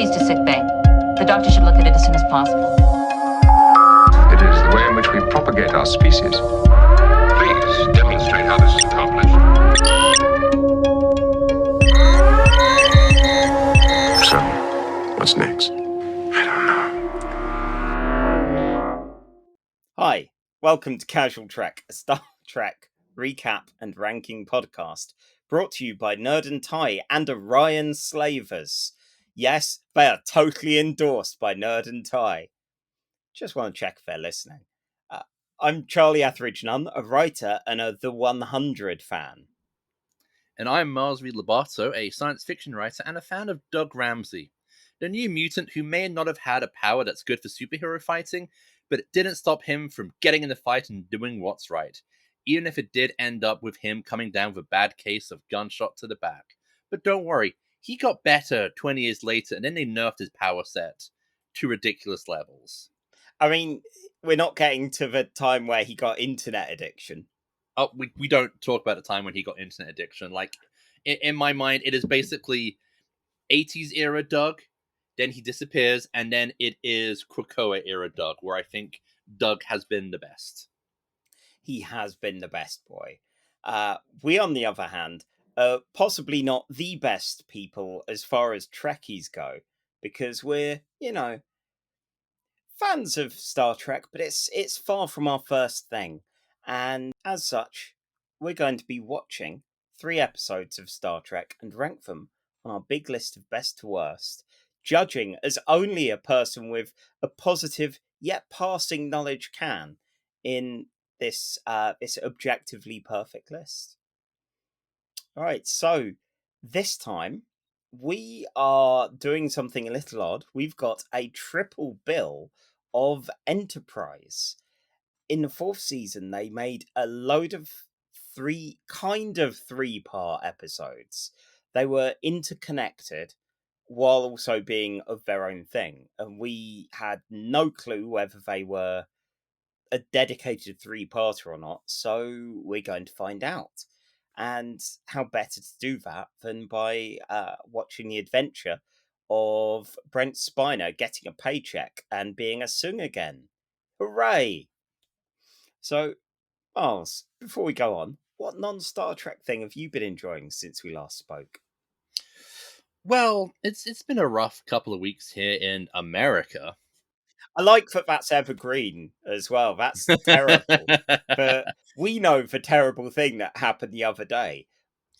Proceeds to sick bay. The doctor should look at it as soon as possible. It is the way in which we propagate our species. Please demonstrate how this is accomplished. So, what's next? I don't know. Hi, welcome to Casual Trek, a Star Trek recap and ranking podcast, brought to you by Nerd and Tie and Orion Slavers. Yes, they are totally endorsed by Nerd and Tie. Just want to check if they're listening. I'm Charlie Etheridge Nunn, a writer and a The 100 fan. And I'm Miles Reed Lobato, a science fiction writer and a fan of Doug Ramsey, the new mutant who may not have had a power that's good for superhero fighting, but it didn't stop him from getting in the fight and doing what's right, even if it did end up with him coming down with a bad case of gunshot to the back. But don't worry, he got better 20 years later, and then they nerfed his power set to ridiculous levels. I mean, we're not getting to the time where he got internet addiction. Oh, we don't talk about the time when he got internet addiction. Like, in my mind, it is basically 80s era Doug, then he disappears, and then it is Krakoa era Doug, where I think Doug has been the best. He has been the best boy. We, on the other hand, are possibly not the best people as far as Trekkies go, because we're, fans of Star Trek, but it's far from our first thing. And as such, we're going to be watching 3 episodes of Star Trek and rank them on our big list of best to worst, judging as only a person with a positive yet passing knowledge can in this objectively perfect list. All right, so this time we are doing something a little odd. We've got a triple bill of Enterprise. In the 4th season, they made a load of 3-part episodes. They were interconnected while also being of their own thing. And we had no clue whether they were a dedicated 3-parter or not. So we're going to find out. And how better to do that than by watching the adventure of Brent Spiner getting a paycheck and being a Soong again. Hooray! So, Miles, before we go on, what non-Star Trek thing have you been enjoying since we last spoke? Well, it's been a rough couple of weeks here in America. I like that that's evergreen as well. That's terrible. But we know the terrible thing that happened the other day.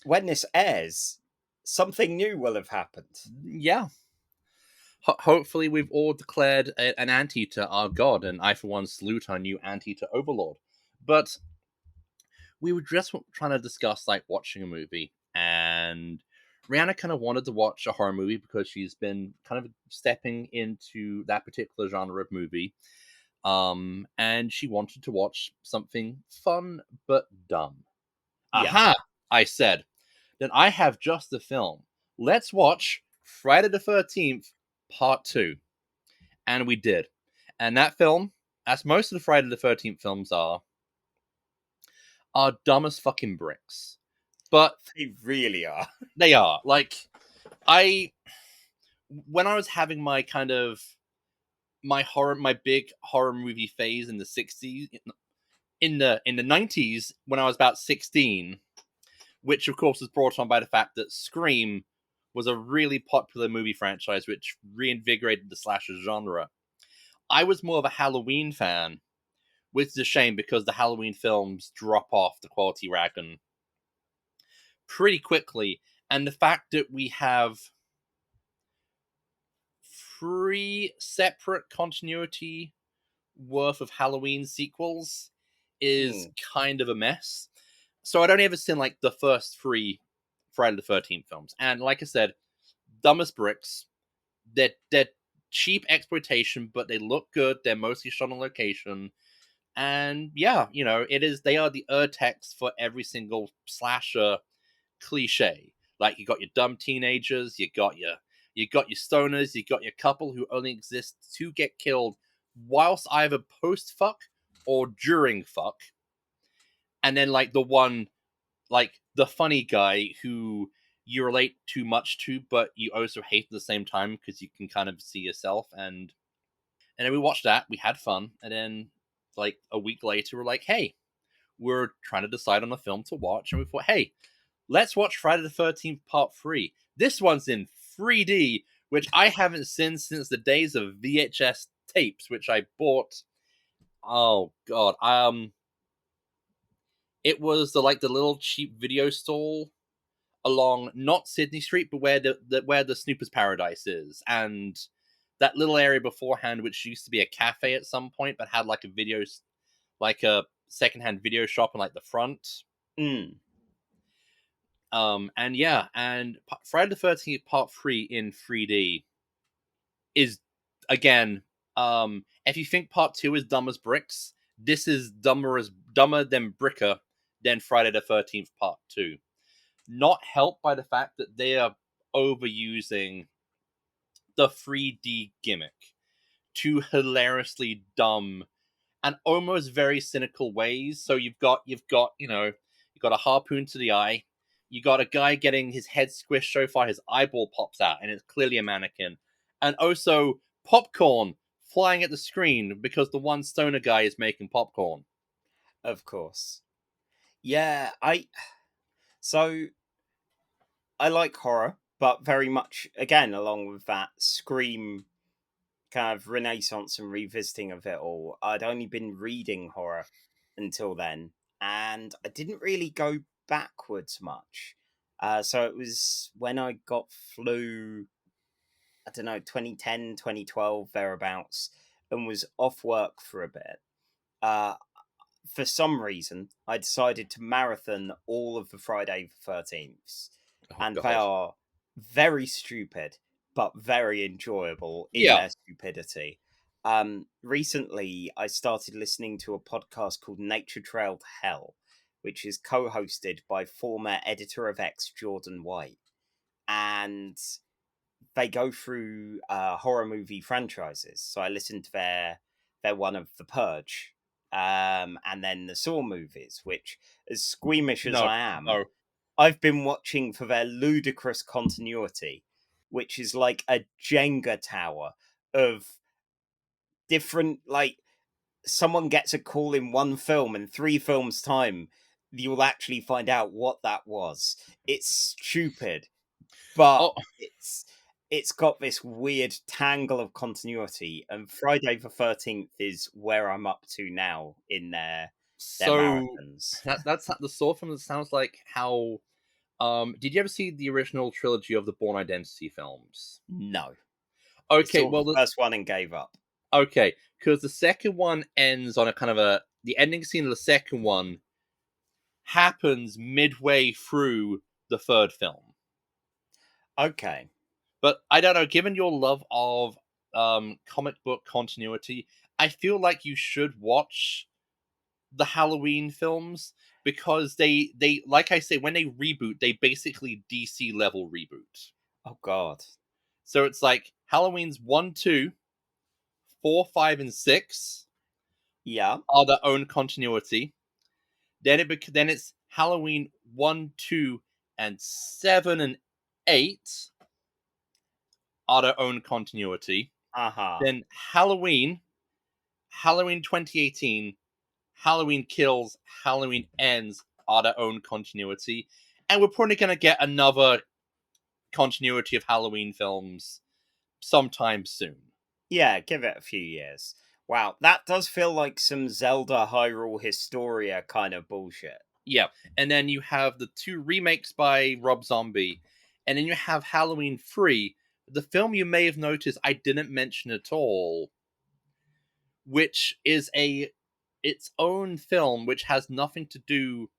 When this airs, something new will have happened. Yeah. Hopefully we've all declared an anteater our god, and I for one salute our new anteater overlord. But we were just trying to discuss like watching a movie, and Rihanna kind of wanted to watch a horror movie because she's been kind of stepping into that particular genre of movie. And she wanted to watch something fun but dumb. Yeah. Aha! I said, then I have just the film. Let's watch Friday the 13th, Part 2. And we did. And that film, as most of the Friday the 13th films are dumb as fucking bricks. But they really are. They are. Like, when I was having my kind of my big horror movie phase in the 60s, in the 90s, when I was about 16, which of course was brought on by the fact that Scream was a really popular movie franchise which reinvigorated the slasher genre. I was more of a Halloween fan, which is a shame because the Halloween films drop off the quality wagon pretty quickly, and the fact that we have 3 separate continuity worth of Halloween sequels is kind of a mess. So I'd only ever seen like the first 3 Friday the 13th films, and like I said, dumb as bricks. They're cheap exploitation, but they look good. They're mostly shot on location, and yeah, they are the text for every single slasher cliche. Like, you got your dumb teenagers, you got your stoners, you got your couple who only exist to get killed whilst either post fuck or during fuck, and then like the one, like the funny guy who you relate too much to, but you also hate at the same time because you can kind of see yourself. And then we watched that, we had fun, and then like a week later, we're like, hey, we're trying to decide on a film to watch, and we thought, hey, let's watch Friday the 13th Part 3. This one's in 3D, which I haven't seen since the days of VHS tapes, which I bought. Oh god, it was the little cheap video stall along not Sydney Street, but where the Snoopers Paradise is, and that little area beforehand, which used to be a cafe at some point, but had like a secondhand video shop in like the front. Mm. And yeah, and Friday the 13th Part 3 in 3D is, again, if you think Part 2 is dumb as bricks, this is dumber than Bricker than Friday the 13th Part 2. Not helped by the fact that they are overusing the 3D gimmick to hilariously dumb and almost very cynical ways. So you've got a harpoon to the eye. You got a guy getting his head squished so far his eyeball pops out, and it's clearly a mannequin. And also popcorn flying at the screen because the one stoner guy is making popcorn. Of course. Yeah, I like horror, but very much, again, along with that Scream kind of renaissance and revisiting of it all. I'd only been reading horror until then, and I didn't really go backwards much. So it was when I got flu, I don't know, 2010, 2012, thereabouts, and was off work for a bit. For some reason, I decided to marathon all of the Friday the 13th, and God. they are very stupid, but very enjoyable in Yeah. their stupidity. Recently, I started listening to a podcast called Nature Trail to Hell, which is co-hosted by former editor of X, Jordan White. And they go through horror movie franchises. So I listened to their one of The Purge, and then the Saw movies, which, as squeamish as No, I am, no. I've been watching for their ludicrous continuity, which is like a Jenga tower of different, like, someone gets a call in one film, and 3 films' time, you'll actually find out what that was. It's stupid, but Oh, it's got this weird tangle of continuity, and Friday the 13th is where I'm up to now in their so marathons. that's the Saw film. That sounds like how. Did you ever see the original trilogy of the Bourne Identity films? No. I Okay, saw well, the first one and gave up. okay, because the second one ends on a kind of the ending scene of the second one happens midway through the third film. Okay. But I don't know, given your love of comic book continuity, I feel like you should watch the Halloween films because they like I say, when they reboot, they basically DC level reboot. Oh God. So it's like Halloween's 1, 2, 4, 5, and 6 Yeah. are their own continuity. Then it's Halloween 1, 2, and 7 and 8 are their own continuity. Uh-huh. Then Halloween 2018, Halloween Kills, Halloween Ends are their own continuity. And we're probably going to get another continuity of Halloween films sometime soon. Yeah, give it a few years. Wow, that does feel like some Zelda Hyrule Historia kind of bullshit. Yeah. And then you have the 2 remakes by Rob Zombie. And then you have Halloween 3, the film you may have noticed I didn't mention at all, which is its own film which has nothing to do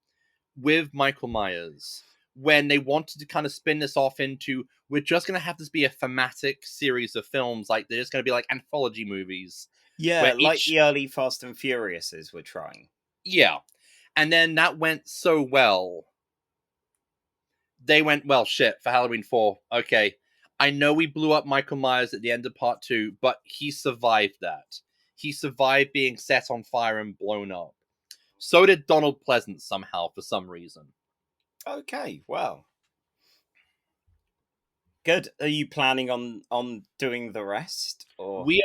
with Michael Myers. When they wanted to kind of spin this off into, we're just going to have this be a thematic series of films, like they're just going to be like anthology movies. Yeah, Where like each, the early Fast and Furiouses were trying. yeah. And then that went so well. They went, well, shit, for Halloween 4. Okay. I know we blew up Michael Myers at the end of part 2, but he survived that. He survived being set on fire and blown up. So did Donald Pleasance somehow, for some reason. Okay, well. Good. Are you planning on doing the rest? Or We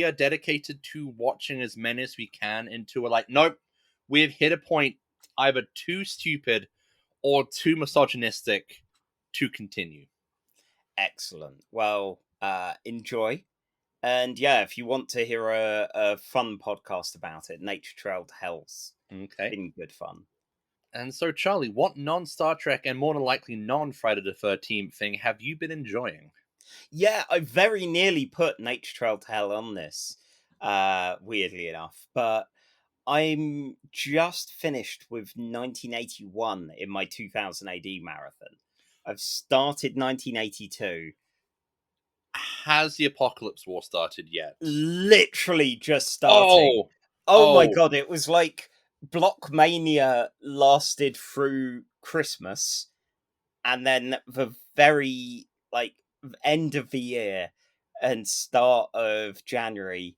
are dedicated to watching as many as we can until we're like, nope, we've hit a point either too stupid or too misogynistic to continue. excellent. Well, enjoy. And yeah, if you want to hear a fun podcast about it, Nature Trail to Hell's Okay. been good fun. And so, Charlie, what non-Star Trek and more than likely non-Friday the 13th thing have you been enjoying? Yeah, I very nearly put Nature Trail to Hell on this, weirdly enough, but I'm just finished with 1981 in my 2000 AD marathon. I've started 1982. Has the Apocalypse War started yet? Literally just starting. Oh my god, it was like Blockmania lasted through Christmas, and then the very end of the year and start of January,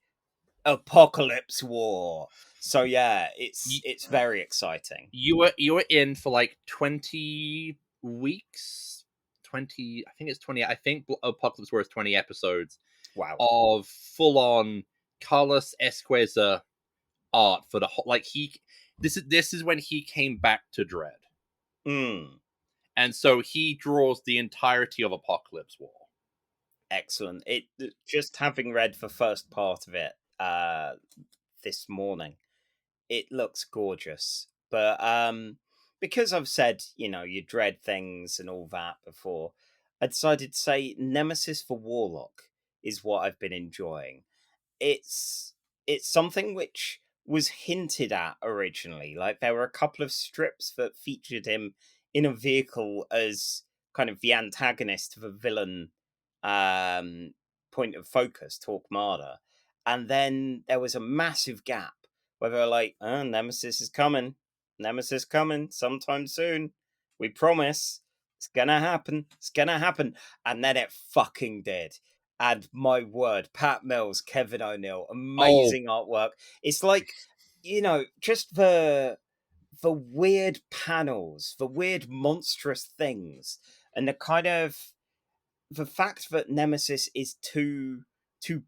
Apocalypse War. So yeah, it's very exciting. You were in for like 20 weeks. 20, I think it's 20. I think Apocalypse War is 20 episodes Wow. of full on Carlos Esqueza art for the whole. Like this is when he came back to Dread, and so he draws the entirety of Apocalypse War. Excellent. It just having read the first part of it this morning, it looks gorgeous. But because I've said, you dread things and all that before, I decided to say Nemesis for Warlock is what I've been enjoying. It's something which was hinted at originally. Like there were a couple of strips that featured him in a vehicle as kind of the antagonist of a villain point of focus, Torquemada. And then there was a massive gap where they were like, oh, Nemesis is coming. Nemesis coming sometime soon. We promise. It's gonna happen. It's gonna happen. And then it fucking did. And my word, Pat Mills, Kevin O'Neill, amazing artwork. It's like, just the weird panels, the weird monstrous things, and the fact that Nemesis is too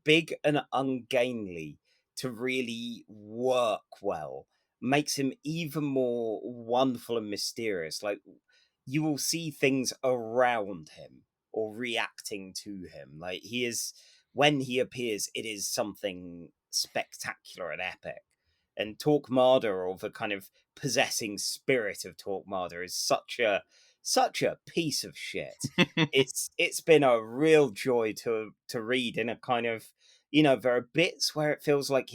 big and ungainly to really work well makes him even more wonderful and mysterious. Like you will see things around him or reacting to him. Like he is, when he appears, it is something spectacular and epic. And Torquemada, or the kind of possessing spirit of Torquemada, is such a piece of shit. It's been a real joy to read in a kind of, there are bits where it feels like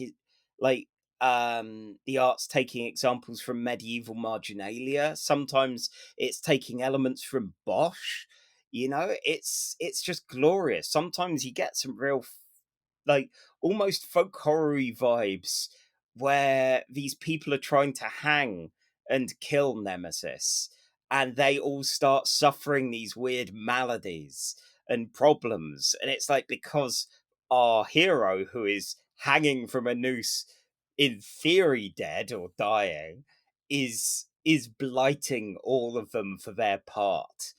the art's taking examples from medieval marginalia. Sometimes it's taking elements from Bosch. It's just glorious. Sometimes you get some real almost folk horror-y vibes where these people are trying to hang and kill Nemesis, and they all start suffering these weird maladies and problems. And it's like, because our hero, who is hanging from a noose, in theory dead or dying, is blighting all of them for their part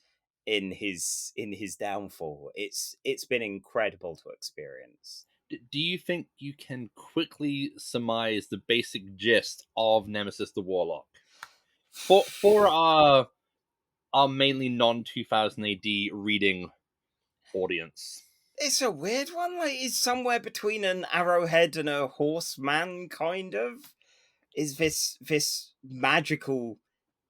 in his downfall. It's been incredible to experience. Do you think you can quickly surmise the basic gist of Nemesis the Warlock for our mainly non 2000 AD reading audience? It's a weird one. Like, it's somewhere between an arrowhead and a horseman, kind of. Is this magical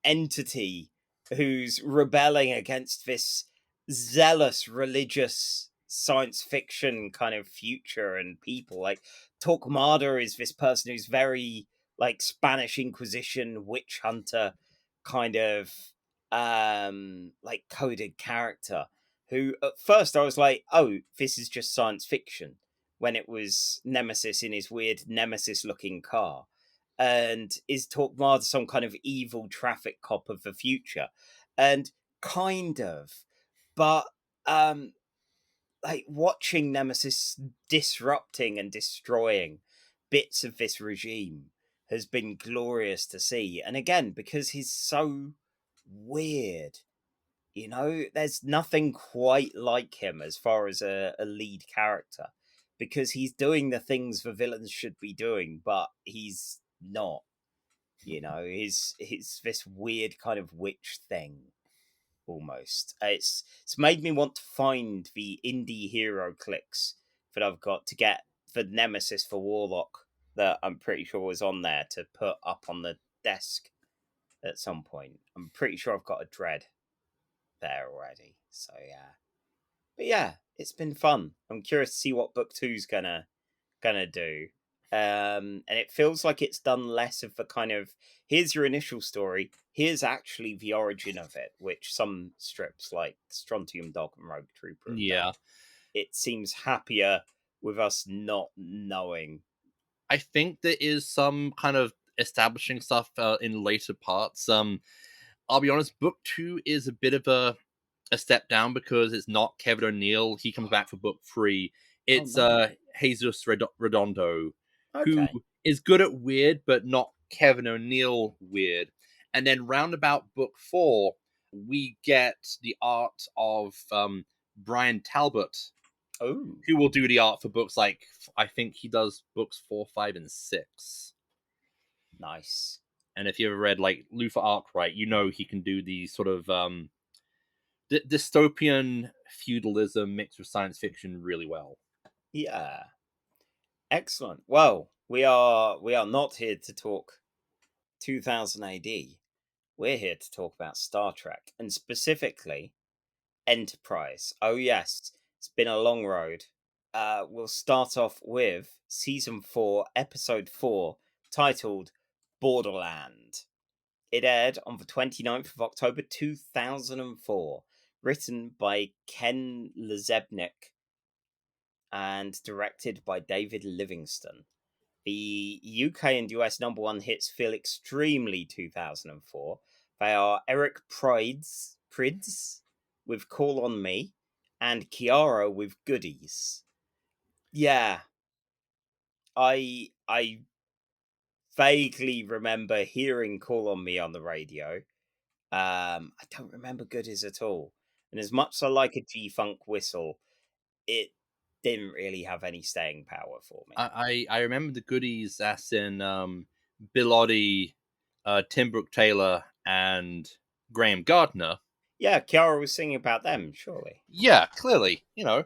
entity who's rebelling against this zealous religious science fiction kind of future and people. Like Torquemada is this person who's very like Spanish Inquisition witch hunter kind of like coded character, who at first I was like, oh, this is just science fiction, when it was Nemesis in his weird Nemesis looking car. And is Torquemada some kind of evil traffic cop of the future? And kind of, but like watching Nemesis disrupting and destroying bits of this regime has been glorious to see. And again, because he's so weird you know, there's nothing quite like him as far as a lead character, because he's doing the things the villains should be doing, but he's not. You know, he's this weird kind of witch thing almost. It's made me want to find the indie hero clicks that I've got to get the nemesis for Warlock that I'm pretty sure was on there to put up on the desk at some point. I'm pretty sure I've got a dread there already. So yeah. But yeah, it's been fun. I'm curious to see what book two's gonna do. And it feels like it's done less of the kind of here's your initial story, here's actually the origin of it, which some strips like Strontium Dog and Rogue Trooper have done. It seems happier with us not knowing. I think there is some kind of establishing stuff in later parts. I'll be honest, book 2 is a bit of a step down because it's not Kevin O'Neill. He comes back for book 3. It's no. Jesus Redondo, who Okay. is good at weird, but not Kevin O'Neill weird. And then round about book 4, we get the art of Brian Talbot, Oh, who will do the art for books like, I think he does books 4, 5, and 6. nice. And if you ever read like Luther Arkwright, you know he can do these sort of dystopian feudalism mixed with science fiction really well. Yeah. Excellent. Well, we are not here to talk 2000 AD. We're here to talk about Star Trek, and specifically Enterprise. Oh yes, it's been a long road. We'll start off with season 4, episode 4, titled Borderland. It aired on the 29th of October 2004, written by Ken Lezebnik and directed by David Livingston. The UK and US number one hits feel extremely 2004. They are Eric Prids with Call on Me and Kiara with Goodies. Yeah. I vaguely remember hearing Call on Me on the radio. I don't remember Goodies at all. And as much as I like a G-Funk whistle, it didn't really have any staying power for me. I remember the Goodies as in Bill Oddie, Tim Brooke Taylor, and Graham Gardner. Yeah, Kiara was singing about them, surely. Yeah, clearly. You know,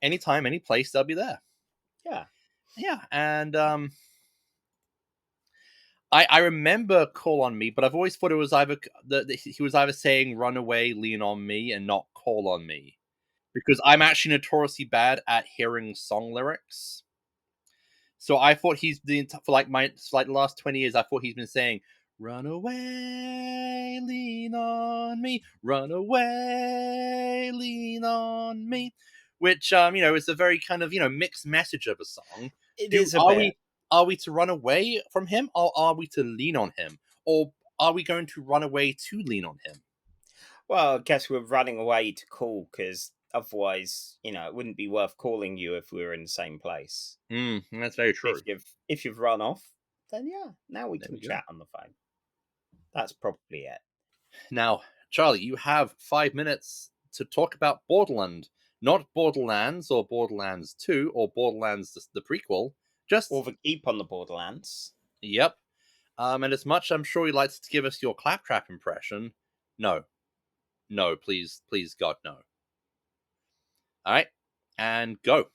anytime, any place, they'll be there. Yeah. Yeah, and I remember Call on Me, but I've always thought it was either he was either saying "Run away, lean on me" and not "Call on me," because I'm actually notoriously bad at hearing song lyrics. So I thought for like the last 20 years, I thought he's been saying "Run away, lean on me, run away, lean on me," which is a very kind of mixed message of a song. It is a bit. Are we to run away from him, or are we to lean on him, or are we going to run away to lean on him? Well, I guess we're running away to call, because otherwise, it wouldn't be worth calling you if we were in the same place. That's very true. If you've run off, then yeah, now we There can we go. chat on the phone. That's probably it. Now, Charlie, you have 5 minutes to talk about Borderland. Not Borderlands or Borderlands 2 or Borderlands the prequel. Just Or the keep on the Borderlands. Yep. And as much I'm sure you'd like to give us your claptrap impression, no. No, please, God, no. Alright, and go.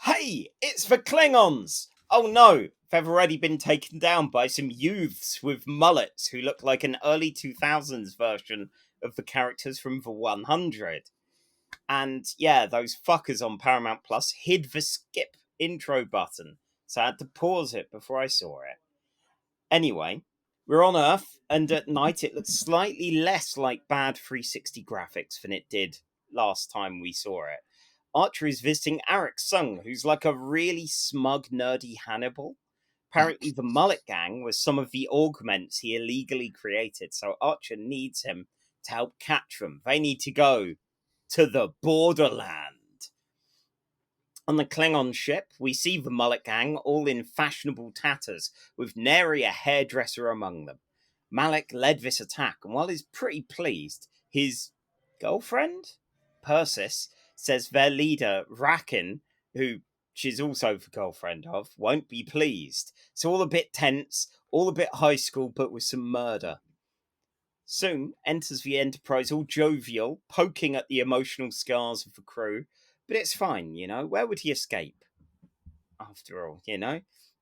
Hey, it's the Klingons! Oh no, they've already been taken down by some youths with mullets who look like an early 2000s version of the characters from the 100. And yeah, those fuckers on Paramount Plus hid the skip intro button, so I had to pause it before I saw it. Anyway, we're on Earth, and at night it looks slightly less like bad 360 graphics than it did last time we saw it. Archer is visiting Arik Soong, who's like a really smug, nerdy Hannibal. Apparently, the Mullet Gang was some of the Augments he illegally created, so Archer needs him to help catch them. They need to go to the Borderland. On the Klingon ship, we see the Mullet Gang all in fashionable tatters, with nary a hairdresser among them. Malik led this attack, and while he's pretty pleased, his girlfriend, Persis, says their leader, Rakin, who she's also the girlfriend of, won't be pleased. It's all a bit tense, all a bit high school, but with some murder. Soong enters the Enterprise all jovial, poking at the emotional scars of the crew, but it's fine, Where would he escape? After all,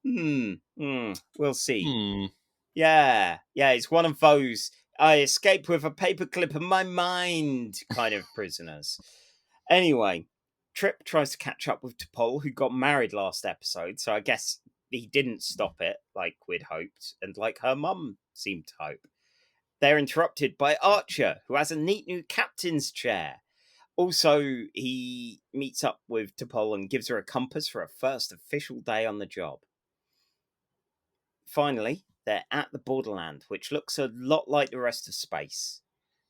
we'll see. Yeah, he's one of those I escape with a paperclip in my mind kind of prisoners. Anyway, Trip tries to catch up with T'Pol, who got married last episode, so I guess he didn't stop it like we'd hoped, and like her mum seemed to hope. They're interrupted by Archer, who has a neat new captain's chair. Also, he meets up with T'Pol and gives her a compass for her first official day on the job. Finally, they're at the Borderland, which looks a lot like the rest of space.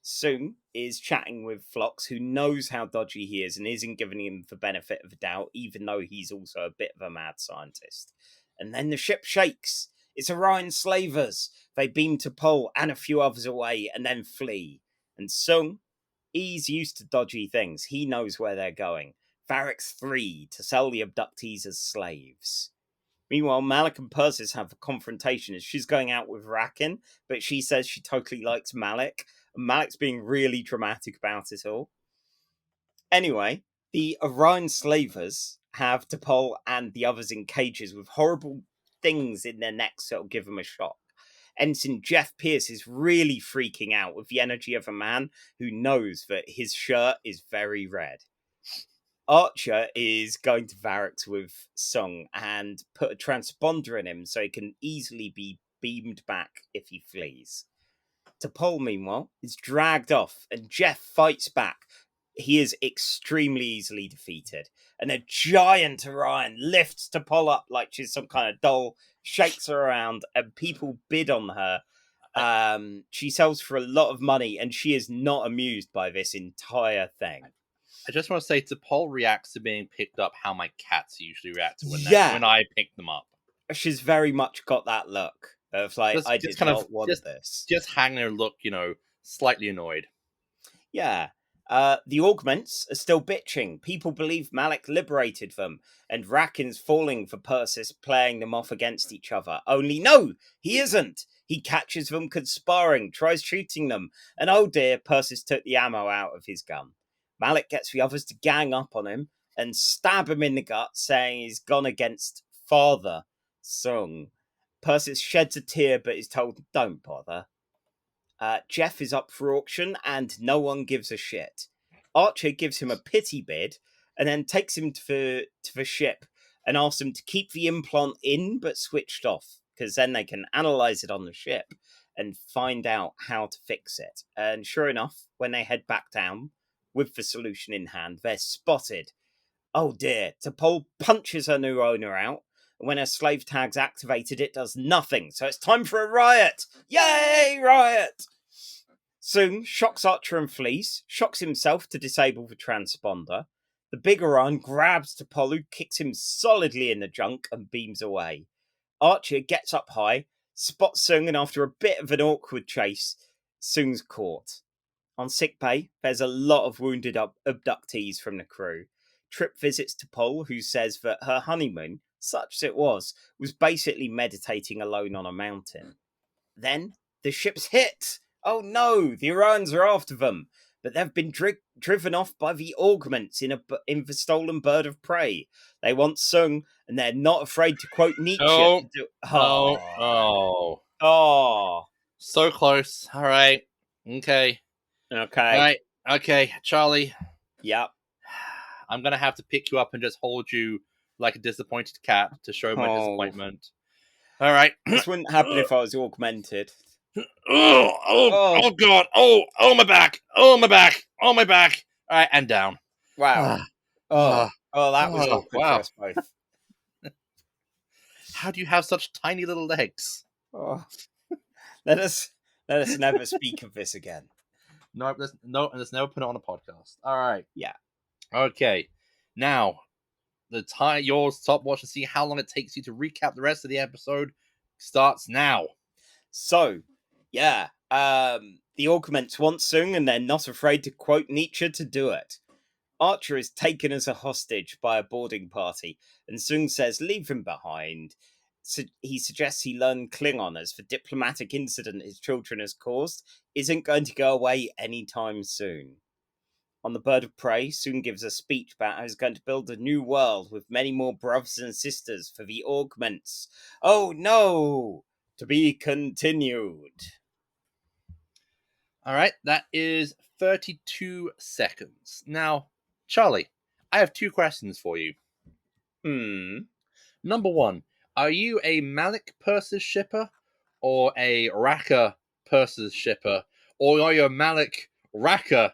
Soong is chatting with Phlox, who knows how dodgy he is and isn't giving him the benefit of the doubt, even though he's also a bit of a mad scientist. And then the ship shakes. It's Orion slavers. They beam T'Pol and a few others away and then flee. And Soong, he's used to dodgy things. He knows where they're going. Varric 3 to sell the abductees as slaves. Meanwhile, Malik and Persis have a confrontation as she's going out with Rakin, but she says she totally likes Malik, and Malik's being really dramatic about it all. Anyway, the Orion slavers have T'Pol and the others in cages with horrible things in their necks that'll give them a shock. Ensign Jeff Pierce is really freaking out with the energy of a man who knows that his shirt is very red. Archer is going to Varric with Soong and put a transponder in him so he can easily be beamed back if he flees. T'Pol, meanwhile, is dragged off and Jeff fights back. He is extremely easily defeated. And a giant Orion lifts T'Pol up like she's some kind of doll, shakes her around, and people bid on her. She sells for a lot of money, and she is not amused by this entire thing. I just want to say, T'Pol reacts to being picked up how my cats usually react to when I pick them up. She's very much got that look of like, I did not want this. Just hanging there, look, slightly annoyed. Yeah. The Augments are still bitching. People believe Malik liberated them, and Rakin's falling for Persis playing them off against each other. Only no, he isn't. He catches them conspiring, tries shooting them, and oh dear, Persis took the ammo out of his gun. Malik gets the others to gang up on him and stab him in the gut, saying he's gone against Father Soong. Persis sheds a tear but is told, don't bother. Jeff is up for auction and no one gives a shit. Archer gives him a pity bid and then takes him to the ship and asks him to keep the implant in but switched off, because then they can analyze it on the ship and find out how to fix it. And sure enough, when they head back down with the solution in hand, they're spotted. Oh dear, T'Pol punches her new owner out, and when her slave tag's activated, it does nothing, so it's time for a riot! Yay, riot! Soong shocks Archer and flees, shocks himself to disable the transponder. The big Orion grabs T'Pol, who kicks him solidly in the junk and beams away. Archer gets up high, spots Soong, and after a bit of an awkward chase, Soong's caught. On sickbay, there's a lot of wounded abductees from the crew. Trip visits T'Pol, who says that her honeymoon, such as it was basically meditating alone on a mountain. Then the ship's hit! Oh no, the Orions are after them, but they've been driven off by the Augments in the stolen bird of prey. They want Soong, and they're not afraid to quote Nietzsche. Oh. So close. All right. Okay. All right. Okay, Charlie. Yep. I'm going to have to pick you up and just hold you like a disappointed cat to show my disappointment. All right. This wouldn't happen if I was augmented. Oh God. Oh, my back. Oh, my back. Oh, my back. All right, and down. Wow. That was awkward for us both. How do you have such tiny little legs? Oh. Let us never speak of this again. No, let's never put it on a podcast. All right. Yeah. Okay. Now, your stopwatch to see how long it takes you to recap the rest of the episode starts now. So, yeah, The Augments want Soong, and they're not afraid to quote Nietzsche to do it. Archer is taken as a hostage by a boarding party, and Soong says leave him behind. So he suggests he learn Klingon, as the diplomatic incident his children has caused isn't going to go away anytime soon. On the Bird of Prey, Soong gives a speech about how he's going to build a new world with many more brothers and sisters for the Augments. Oh no! To be continued. All right, that is 32 seconds. Now, Charlie, I have 2 questions for you. Number 1, are you a Malik Persis shipper or a Raka Persis shipper, or are you a Malik Raka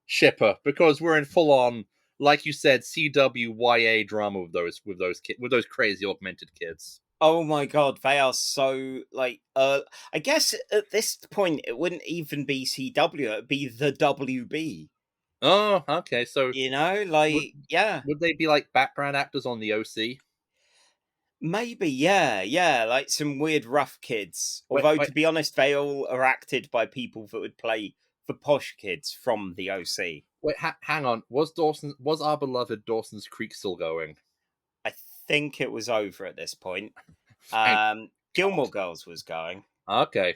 shipper? Because we're in full on, like you said, CWYA drama with those crazy augmented kids. Oh my god, they are so I guess at this point it wouldn't even be CW, it'd be the WB. Oh, okay. So You know, would they be like background actors on the OC? maybe, yeah, like some weird rough kids. Wait, Although, wait. to be honest, they all are acted by people that would play the posh kids from the OC. Wait, hang on. Was our beloved Dawson's Creek still going? I think it was over at this point. Thank Gilmore God. Girls was going. Okay.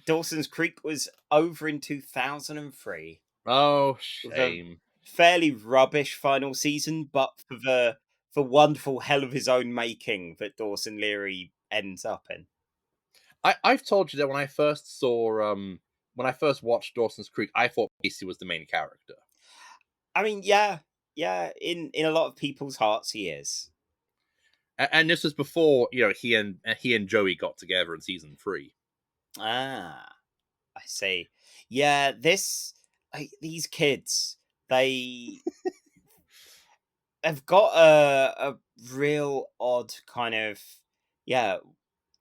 Dawson's Creek was over in 2003. Oh, With a shame. fairly rubbish final season, but for the wonderful hell of his own making that Dawson Leary ends up in. I've told you that when I first watched Dawson's Creek, I thought Casey was the main character. I mean, yeah, in a lot of people's hearts he is. And this was before, he and Joey got together in season 3. Ah, I see. Yeah, these kids, they have got a real odd kind of, yeah,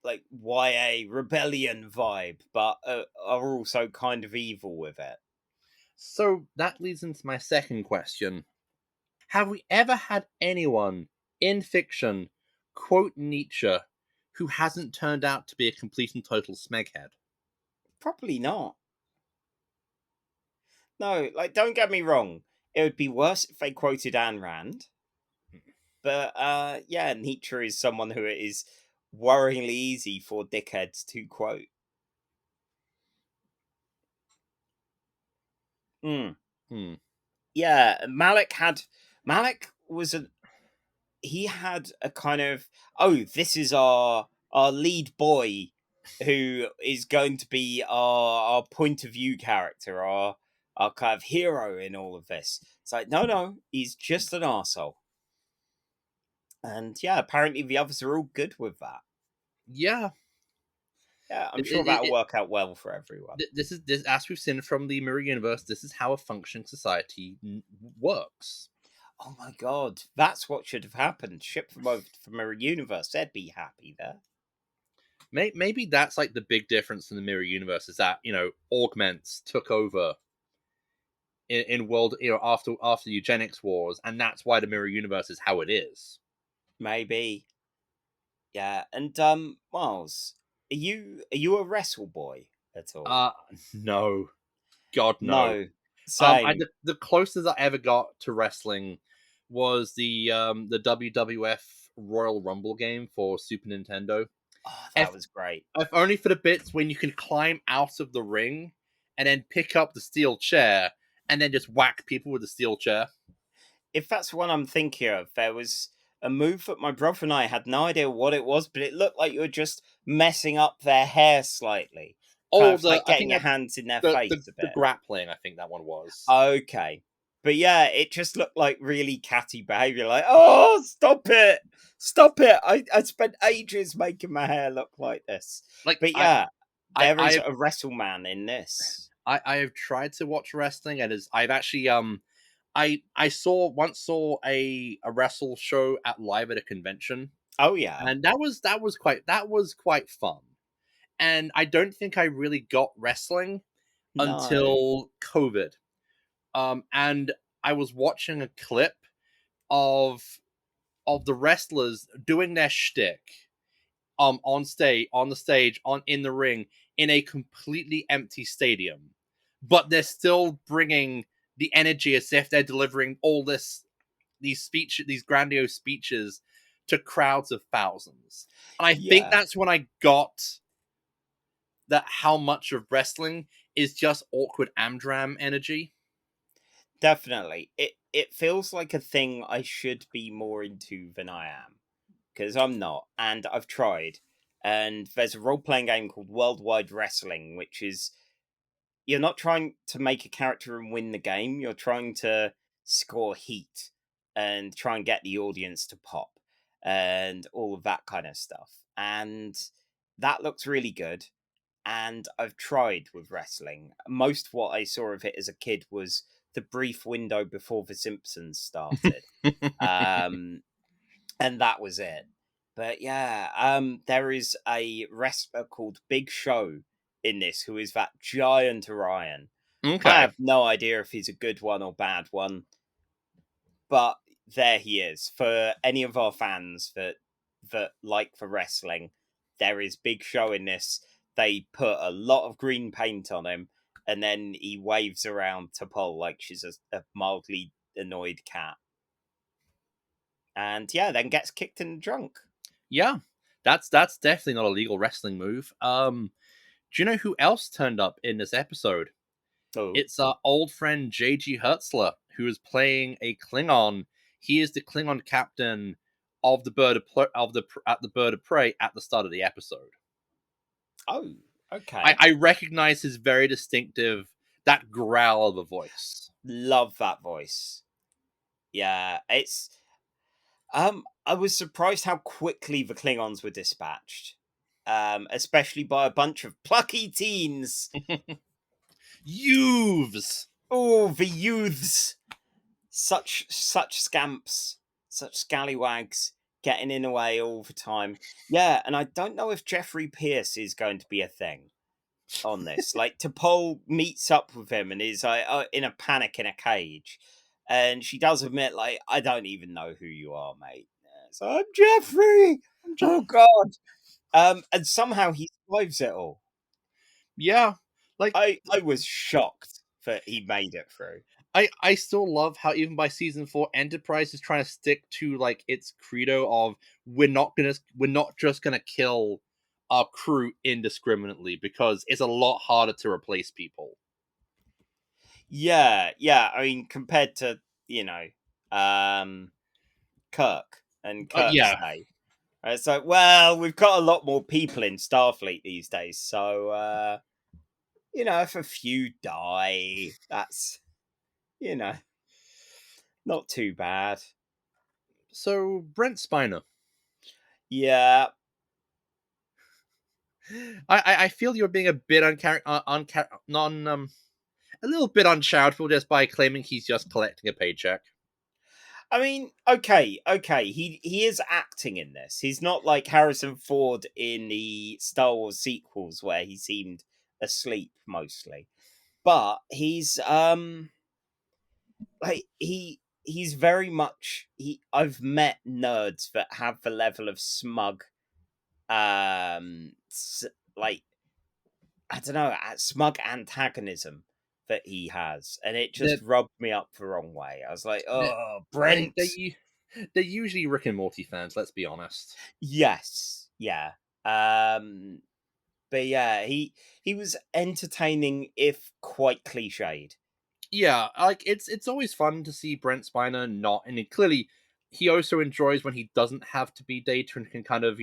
like YA rebellion vibe, but are also kind of evil with it. So that leads into my second question. Have we ever had anyone in fiction quote Nietzsche who hasn't turned out to be a complete and total smeghead? Probably not. No, don't get me wrong. It would be worse if they quoted Ayn Rand. But yeah, Nietzsche is someone who it is worryingly easy for dickheads to quote. Yeah, Malik was he had a kind of, oh, this is our lead boy who is going to be our point of view character, our kind of hero in all of this. It's like, no, he's just an arsehole. And yeah, apparently the others are all good with that. Yeah. Yeah, I'm sure that'll work out well for everyone. This as we've seen from the Mirror Universe, this is how a functioning society works. Oh my god, that's what should have happened. Ship them over to Mirror Universe, they'd be happy there. Maybe that's like the big difference in the Mirror Universe is that, Augments took over in world, after the Eugenics wars, and that's why the Mirror Universe is how it is. Maybe. Yeah, and Miles, are you a wrestle boy at all? No. God, no. No. Same. The closest I ever got to wrestling was the WWF Royal Rumble game for Super Nintendo. Oh, that was great. If only for the bits when you can climb out of the ring and then pick up the steel chair and then just whack people with the steel chair. If that's what I'm thinking of, there was a move that my brother and I had no idea what it was, but it looked like you were just messing up their hair slightly. Getting your hands in their face a bit. The grappling, I think that one was. Okay. But yeah, it just looked like really catty behaviour. Like, oh, stop it. I spent ages making my hair look like this. But yeah, there is a WrestleMan in this. I have tried to watch wrestling, and I've actually I once saw a wrestle show live at a convention. Oh yeah. And that was quite fun. And I don't think I really got wrestling until COVID. And I was watching a clip of the wrestlers doing their shtick on the stage in the ring in a completely empty stadium, but they're still bringing the energy as if they're delivering all these grandiose speeches to crowds of thousands. And I think Yeah. that's when I got that how much of wrestling is just awkward Amdram energy. Definitely. It feels like a thing I should be more into than I am. Because I'm not. And I've tried. And there's a role playing game called Worldwide Wrestling, which is you're not trying to make a character and win the game, you're trying to score heat and try and get the audience to pop and all of that kind of stuff. And that looks really good. And I've tried with wrestling. Most what I saw of it as a kid was the brief window before The Simpsons started. um, and that was it. But yeah, there is a wrestler called Big Show in this who is that giant Orion. I Okay. have no idea if he's a good one or bad one, but there he is. For any of our fans that like the wrestling, there is Big Show in this. They put a lot of green paint on him, and then he waves around to Pol like she's a mildly annoyed cat. And yeah, then gets kicked and drunk. Yeah, that's definitely not a legal wrestling move. Do you know who else turned up in this episode? Oh, It's our old friend J.G. Hertzler, who is playing a Klingon. He is the Klingon captain of the bird at the bird of prey at the start of the episode. oh, okay. I recognize his very distinctive that growl of a voice. Love that voice. Yeah, it's I was surprised how quickly the Klingons were dispatched. Especially by a bunch of plucky teens. Youths. Oh, the youths. Such scamps, such scallywags getting in the way all the time. Yeah, and I don't know if Jeffrey Pierce is going to be a thing on this. Like, T'Pol meets up with him and is in a panic in a cage. And she does admit, like, I don't even know who you are, mate. So I'm Jeffrey. Oh God. And somehow he survives it all. Yeah, like I was shocked that he made it through. I still love how even by season 4, Enterprise is trying to stick to like its credo of we're not just gonna kill our crew indiscriminately because it's a lot harder to replace people. Yeah, yeah. I mean, compared to, you know, Kirk and Kirk's Yeah, day. It's like, well, we've got a lot more people in Starfleet these days, so you know, if a few die, that's, you know, not too bad. so Brent Spiner, Yeah. I feel you're being a bit a little bit uncharitable just by claiming he's just collecting a paycheck. I mean, okay. He is acting in this. He's not like Harrison Ford in the Star Wars sequels where he seemed asleep mostly. But he's like he's very much I've met nerds that have the level of smug like I don't know, smug antagonism that he has, and it just They're, rubbed me up the wrong way. I was like, they're, "Oh, Brent." they're usually Rick and Morty fans, let's be honest. Yes, yeah. Um, but yeah, he was entertaining if quite cliched. Yeah, like it's always fun to see Brent Spiner not, and clearly he also enjoys when he doesn't have to be Data and can kind of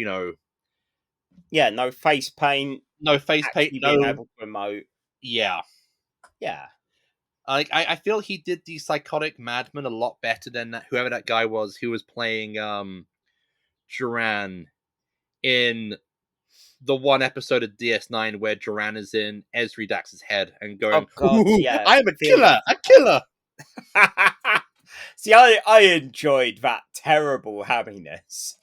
Yeah, no face paint, no face paint, actually being no, able to emote. yeah. Yeah. Like I feel he did the psychotic madman a lot better than whoever that guy was who was playing Duran in the one episode of DS9 where Duran is in Esri Dax's head and going, Oh God, "Ooh, yeah. I am a Fear killer, a killer." See, I enjoyed that terrible hamminess.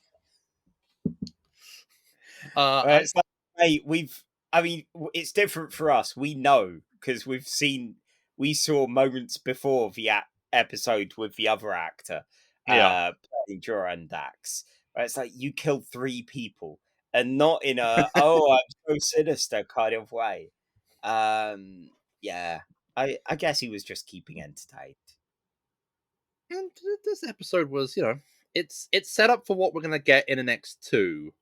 It's like, mate, I mean, it's different for us. We know because we saw moments before the episode with the other actor, Yeah. playing Joran Dax. Where it's like you killed 3 people and not in a "oh, I'm so sinister" kind of way. Yeah, I guess he was just keeping entertained. And this episode was, it's set up for what we're gonna get in the next two.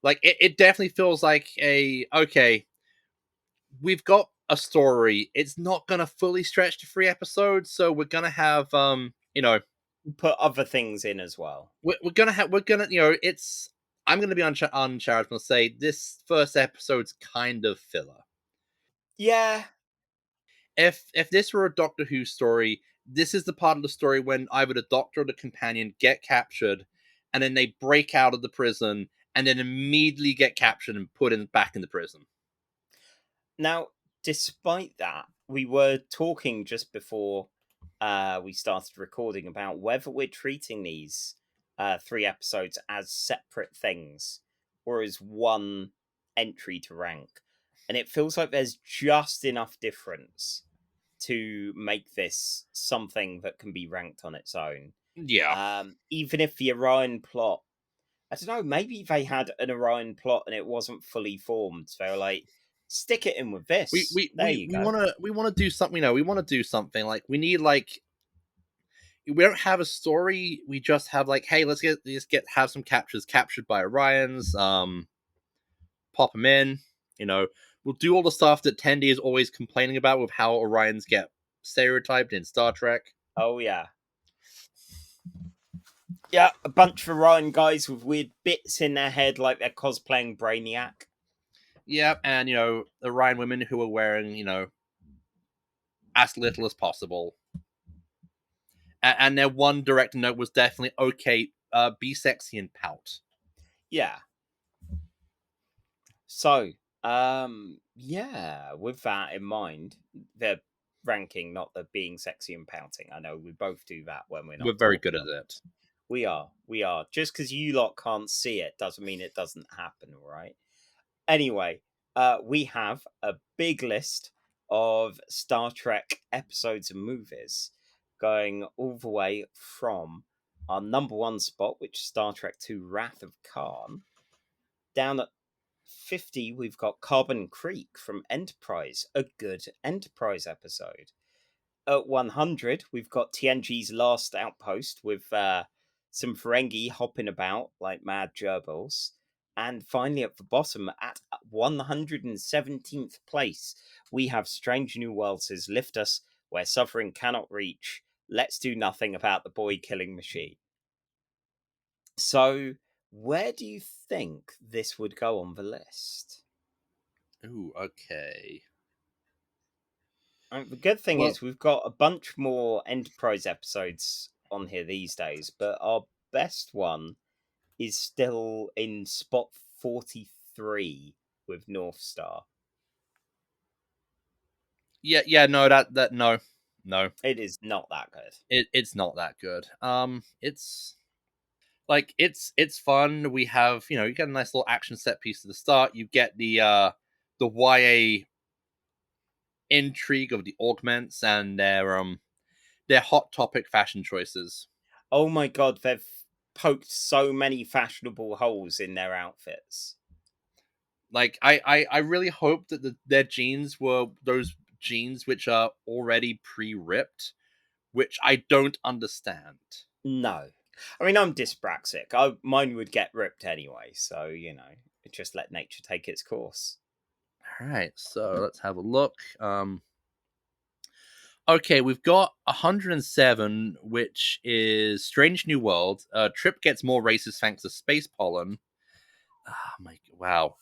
Like it definitely feels like okay, we've got a story. It's not gonna fully stretch to 3 episodes, so we're gonna have Put other things in as well. it's I'm gonna be uncharitable and say this first episode's kind of filler. Yeah, If this were a Doctor Who story, this is the part of the story when either the Doctor or the companion get captured, and then they break out of the prison, and then immediately get captured and put back in the prison. now, despite that, we were talking just before we started recording about whether we're treating these 3 episodes as separate things or as one entry to rank. And it feels like there's just enough difference to make this something that can be ranked on its own. Yeah, Even if the Orion plot, I don't know, maybe they had an Orion plot and it wasn't fully formed. So they were like, stick it in with this. There you go. we wanna do something. We want to do something like we need we don't have a story. We just have hey, let's have some captures captured by Orions. Pop them in. We'll do all the stuff that Tendi is always complaining about with how Orions get stereotyped in Star Trek. Oh, yeah. Yeah, a bunch of Orion guys with weird bits in their head like they're cosplaying Brainiac. Yeah, and Orion women who are wearing as little as possible. And their one direct note was definitely okay. Be sexy and pout. Yeah. So, yeah, with that in mind, the ranking, not the being sexy and pouting. I know we both do that when we're not. We're very talking good at it. We are. Just because you lot can't see it doesn't mean it doesn't happen, all right? Anyway, we have a big list of Star Trek episodes and movies going all the way from our number one spot, which is Star Trek II Wrath of Khan. Down at 50, we've got Carbon Creek from Enterprise, a good Enterprise episode. At 100, we've got TNG's Last Outpost with some Ferengi hopping about like mad gerbils. And finally, at the bottom, at 117th place, we have Strange New Worlds' Lift Us Where Suffering Cannot Reach. Let's Do Nothing About the Boy Killing Machine. So, where do you think this would go on the list? Ooh, okay. The good thing is we've got a bunch more Enterprise episodes on here these days, but our best one is still in spot 43 with North Star. Yeah, no, no. It is not that good. It's not that good. It's fun. We have, you get a nice little action set piece at the start. You get the YA intrigue of the Augments and their hot topic fashion choices. Oh my god, they've poked so many fashionable holes in their outfits. I really hope that their jeans were those jeans which are already pre-ripped, which I don't understand. No. I mean, I'm dyspraxic. Mine would get ripped anyway, so, just let nature take its course. All right, so let's have a look. Okay, we've got 107, which is Strange New World. Trip gets more racist thanks to space pollen. Wow.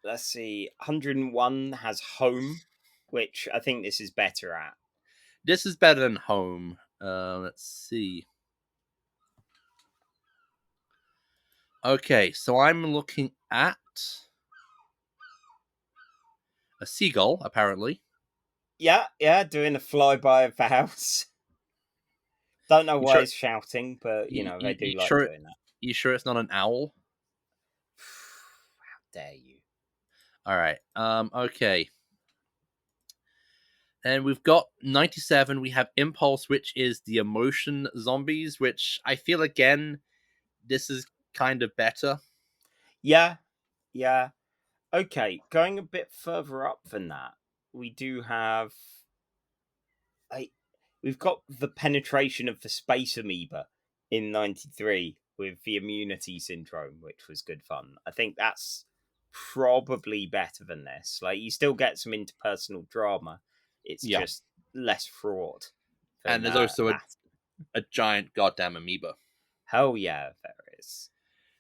Let's see. 101 has Home, which I think this is better at. This is better than Home. Let's see. Okay, so I'm looking at a seagull, apparently. Yeah, doing a flyby of the house. Don't know why it's shouting, but, they do like doing that. You sure it's not an owl? How dare you. All right. Okay. And we've got 97. We have Impulse, which is the emotion zombies, which I feel, again, this is kind of better. Yeah, yeah. Okay, going a bit further up than that, we do have we've got the penetration of the space amoeba in 93 with the immunity syndrome, which was good fun. I think that's probably better than this. Like, you still get some interpersonal drama, it's Yeah. just less fraught And than there's also that. a giant goddamn amoeba. Hell yeah, there is.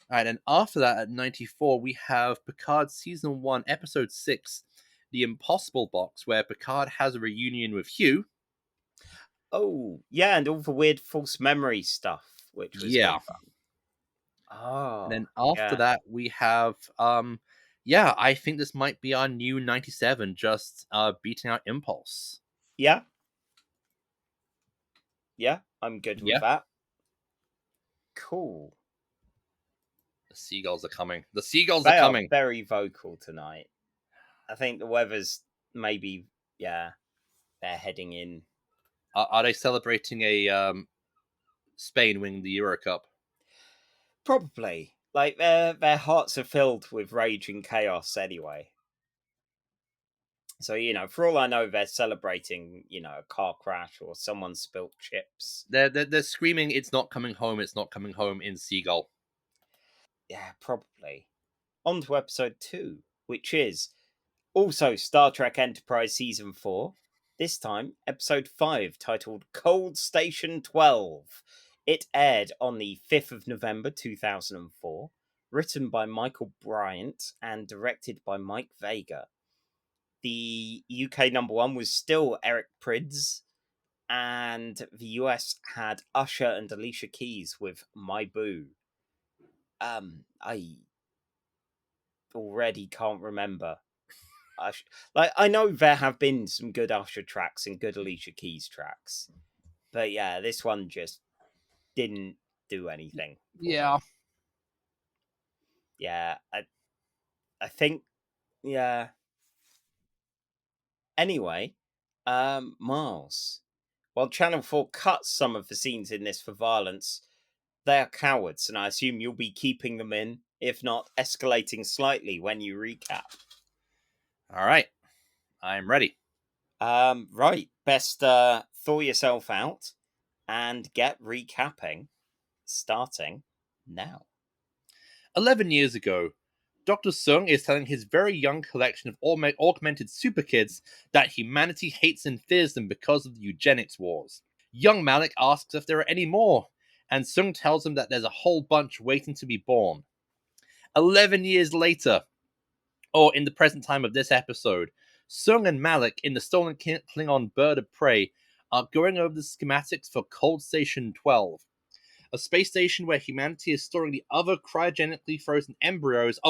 Alright, and after that, at 94, we have Picard Season 1, Episode 6, The Impossible Box, where Picard has a reunion with Hugh. Oh, yeah, and all the weird false memory stuff, which was Yeah. good fun. Oh, And then after yeah. that, we have, yeah, I think this might be our new 97, just beating out Impulse. Yeah. Yeah, I'm good with Yeah. that. Cool. The seagulls are coming. The seagulls They are coming. very vocal tonight. I think the weather's maybe, yeah, they're heading in. Are they celebrating a Spain winning the Euro Cup? Probably. Like, their hearts are filled with rage and chaos anyway. So, for all I know, they're celebrating, a car crash or someone spilt chips. They're screaming, "It's not coming home! It's not coming home!" in Seagull. Yeah, probably. On to episode 2, which is also Star Trek Enterprise Season 4. This time, episode 5, titled Cold Station 12. It aired on the 5th of November 2004, written by Michael Bryant and directed by Mike Vega. The UK number 1 was still Eric Prydz, and the US had Usher and Alicia Keys with My Boo. I already can't remember. I know there have been some good Usher tracks and good Alicia Keys tracks, but yeah, this one just didn't do anything. Yeah. Yeah, I think, yeah. Anyway, Miles. While Channel 4 cuts some of the scenes in this for violence, they are cowards, and I assume you'll be keeping them in, if not escalating slightly when you recap. All right, I'm ready. Right, best thaw yourself out and get recapping, starting now. 11 years ago, Dr. Soong is telling his very young collection of augmented super kids that humanity hates and fears them because of the eugenics wars. Young Malik asks if there are any more, and Soong tells him that there's a whole bunch waiting to be born. 11 years later, or in the present time of this episode, Soong and Malik in the stolen Klingon bird of prey are going over the schematics for Cold Station 12, a space station where humanity is storing the other cryogenically frozen embryos,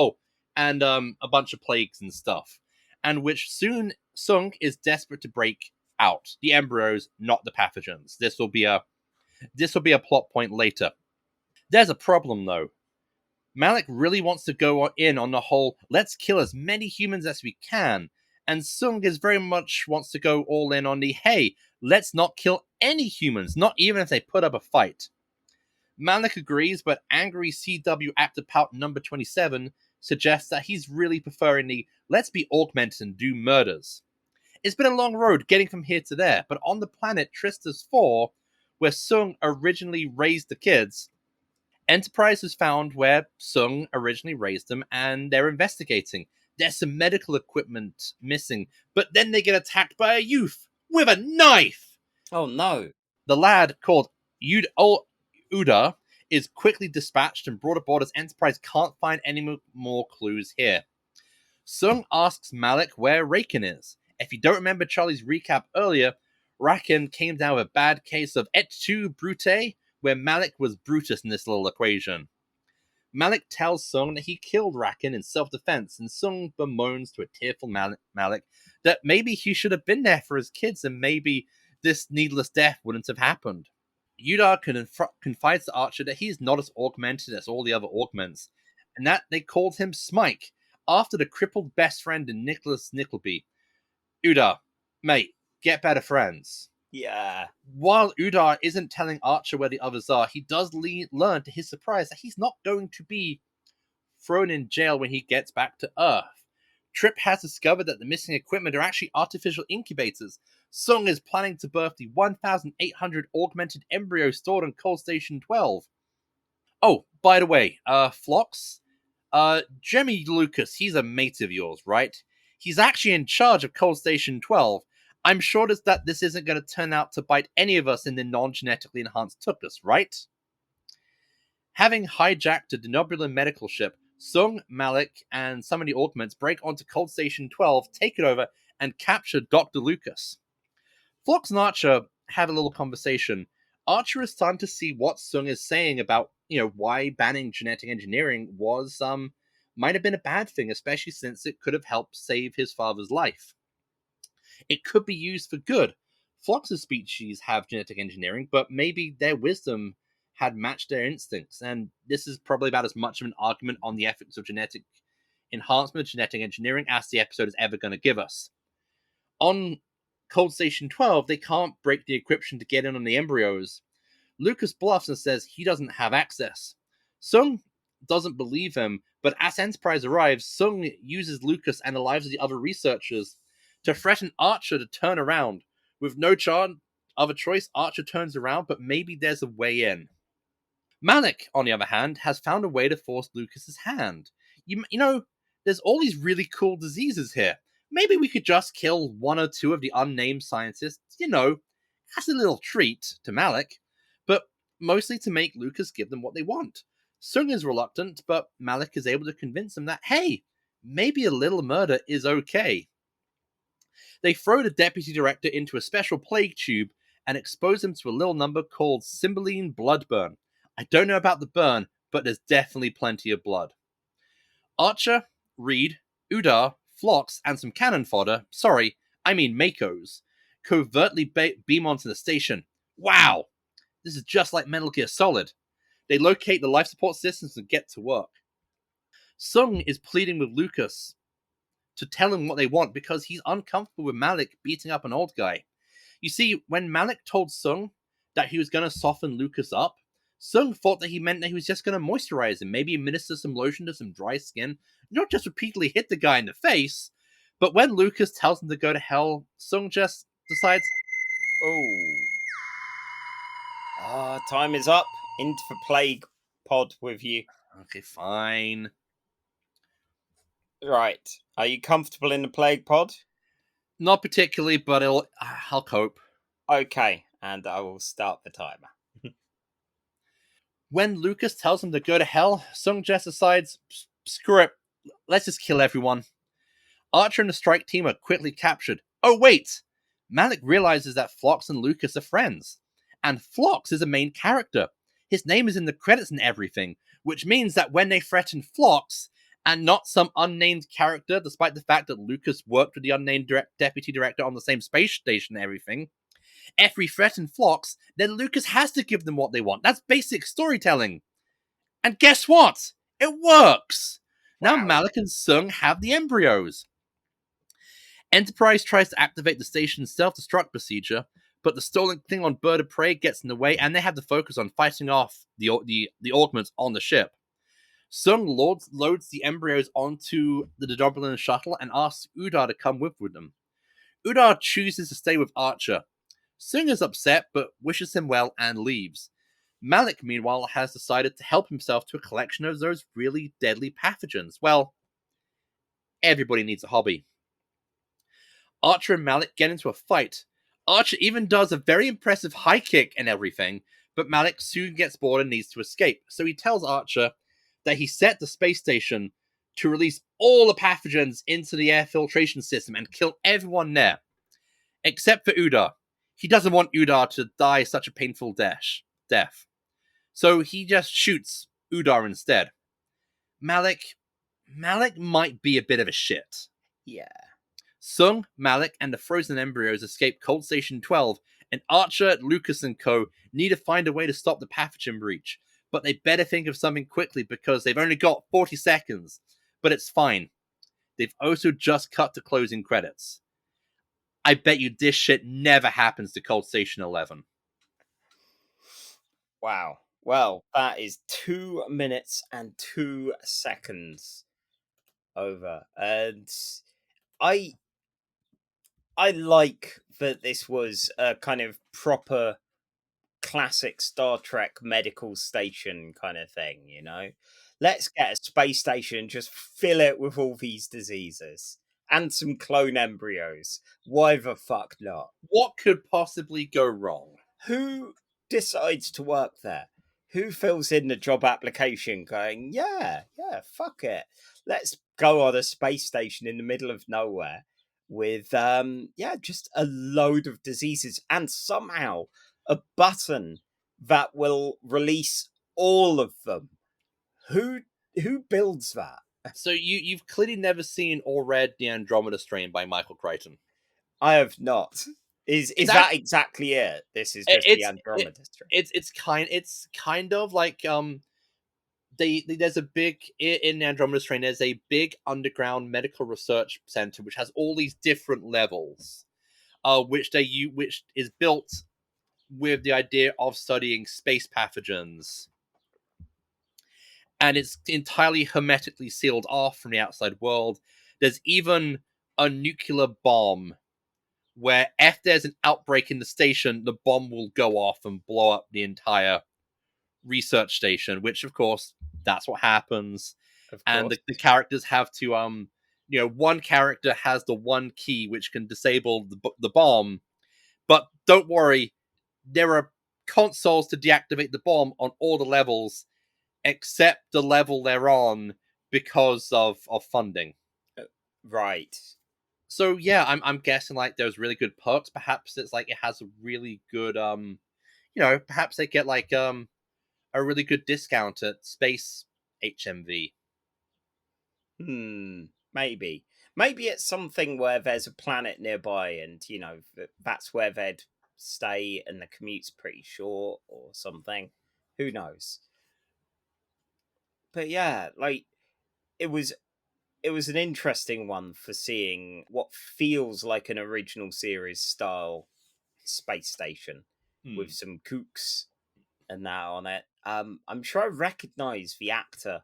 and a bunch of plagues and stuff, and which soon Soong is desperate to break out. The embryos, not the pathogens. This will be a plot point later. There's a problem though. Malik really wants to go in on the whole let's kill as many humans as we can, and Soong is very much wants to go all in on the hey, let's not kill any humans, not even if they put up a fight. Malik agrees, but angry CW actor Pout number 27 suggests that he's really preferring the let's be augmented and do murders. It's been a long road getting from here to there, but on the planet Tristas 4, where Soong originally raised the kids, Enterprise has found where Soong originally raised them, and they're investigating. There's some medical equipment missing, but then they get attacked by a youth with a knife! Oh no. The lad, called Uda, is quickly dispatched and brought aboard as Enterprise can't find any more clues here. Soong asks Malik where Rakin is. If you don't remember Charlie's recap earlier, Rakin came down with a bad case of et tu, Brute, where Malik was Brutus in this little equation. Malik tells Soong that he killed Rakin in self-defense, and Soong bemoans to a tearful Malik that maybe he should have been there for his kids and maybe this needless death wouldn't have happened. Udar confides to Archer that he's not as augmented as all the other augments, and that they called him Smike, after the crippled best friend in Nicholas Nickleby. Udar, mate, get better friends. Yeah. While Udar isn't telling Archer where the others are, he does learn to his surprise that he's not going to be thrown in jail when he gets back to Earth. Trip has discovered that the missing equipment are actually artificial incubators. Soong is planning to birth the 1,800 augmented embryos stored on Cold Station 12. Oh, by the way, Phlox? Jemmy Lucas, he's a mate of yours, right? He's actually in charge of Cold Station 12. I'm sure that this isn't going to turn out to bite any of us in the non-genetically enhanced TOS, right? Having hijacked a denobular medical ship, Soong, Malik, and some of the Augments break onto Cold Station 12, take it over, and capture Dr. Lucas. Phlox and Archer have a little conversation. Archer is starting to see what Soong is saying about, why banning genetic engineering might have been a bad thing, especially since it could have helped save his father's life. It could be used for good. Phlox's species have genetic engineering, but maybe their wisdom had matched their instincts, and this is probably about as much of an argument on the ethics of genetic enhancement, genetic engineering, as the episode is ever going to give us. On Cold Station 12, they can't break the encryption to get in on the embryos. Lucas bluffs and says he doesn't have access. Soong doesn't believe him, but as Enterprise arrives, Soong uses Lucas and the lives of the other researchers to threaten Archer to turn around. With no other choice, Archer turns around, but maybe there's a way in. Malik, on the other hand, has found a way to force Lucas's hand. There's all these really cool diseases here. Maybe we could just kill one or two of the unnamed scientists, as a little treat to Malik, but mostly to make Lucas give them what they want. Soong is reluctant, but Malik is able to convince him that, hey, maybe a little murder is okay. They throw the deputy director into a special plague tube and expose him to a little number called Cymbeline Bloodburn. I don't know about the burn, but there's definitely plenty of blood. Archer, Reed, Udar, Phlox, and some cannon fodder, Makos, covertly beam onto the station. Wow! This is just like Metal Gear Solid. They locate the life support systems and get to work. Soong is pleading with Lucas to tell him what they want because he's uncomfortable with Malik beating up an old guy. You see, when Malik told Soong that he was going to soften Lucas up, Soong thought that he meant that he was just going to moisturize him, maybe administer some lotion to some dry skin, not just repeatedly hit the guy in the face. But when Lucas tells him to go to hell, Soong just decides, time is up. Into the plague pod with you. Okay, fine. Right. Are you comfortable in the plague pod? Not particularly, but I'll cope. Okay, and I will start the timer. When Lucas tells him to go to hell, Soong just decides, screw it, let's just kill everyone. Archer and the strike team are quickly captured. Oh wait! Malik realizes that Phlox and Lucas are friends. And Phlox is a main character. His name is in the credits and everything, which means that when they threaten Phlox, and not some unnamed character, despite the fact that Lucas worked with the unnamed deputy director on the same space station and everything, if we threaten Phlox, then Lucas has to give them what they want. That's basic storytelling. And guess what? It works! Wow. Now Malik and Soong have the embryos. Enterprise tries to activate the station's self-destruct procedure, but the stolen Klingon bird of prey gets in the way, and they have to focus on fighting off the Augments on the ship. Soong loads the embryos onto the Denobulan shuttle and asks Udar to come with them. Udar chooses to stay with Archer. Soong is upset, but wishes him well and leaves. Malik, meanwhile, has decided to help himself to a collection of those really deadly pathogens. Well, everybody needs a hobby. Archer and Malik get into a fight. Archer even does a very impressive high kick and everything, but Malik soon gets bored and needs to escape. So he tells Archer that he set the space station to release all the pathogens into the air filtration system and kill everyone there. Except for Udar. He doesn't want Udar to die such a painful death. So he just shoots Udar instead. Malik might be a bit of a shit. Yeah. Soong, Malik, and the frozen embryos escape Cold Station 12, and Archer, Lucas, and co. need to find a way to stop the pathogen breach. But they better think of something quickly because they've only got 40 seconds. But it's fine. They've also just cut to closing credits. I bet you this shit never happens to Cold Station 11. Wow. Well, that is 2 minutes and 2 seconds over. And I I like that this was a kind of proper classic Star Trek medical station kind of thing, you know? Let's get a space station and just fill it with all these diseases and some clone embryos. Why the fuck not? What could possibly go wrong? Who decides to work there? Who fills in the job application going, yeah, fuck it. Let's go on a space station in the middle of nowhere with, just a load of diseases and somehow a button that will release all of them. Who builds that? So you've clearly never seen or read The Andromeda Strain by Michael Crichton. I have not. Is that exactly it? This is just the Andromeda Strain. It's kind of like there's a big in the Andromeda Strain. There's a big underground medical research center which has all these different levels, which is built with the idea of studying space pathogens, and it's entirely hermetically sealed off from the outside world. There's even a nuclear bomb where if there's an outbreak in the station, the bomb will go off and blow up the entire research station, which of course that's what happens. And the characters have to one character has the one key which can disable the bomb, but don't worry, there are consoles to deactivate the bomb on all the levels except the level they're on because of funding. Right. So yeah, I'm guessing like there's really good perks. Perhaps it's like it has a really good perhaps they get like a really good discount at Space HMV. Maybe it's something where there's a planet nearby, and that's where they'd stay, and the commute's pretty short or something. Who knows? But yeah, like it was an interesting one for seeing what feels like an original series style space station with some kooks and that on it. I'm sure I recognize the actor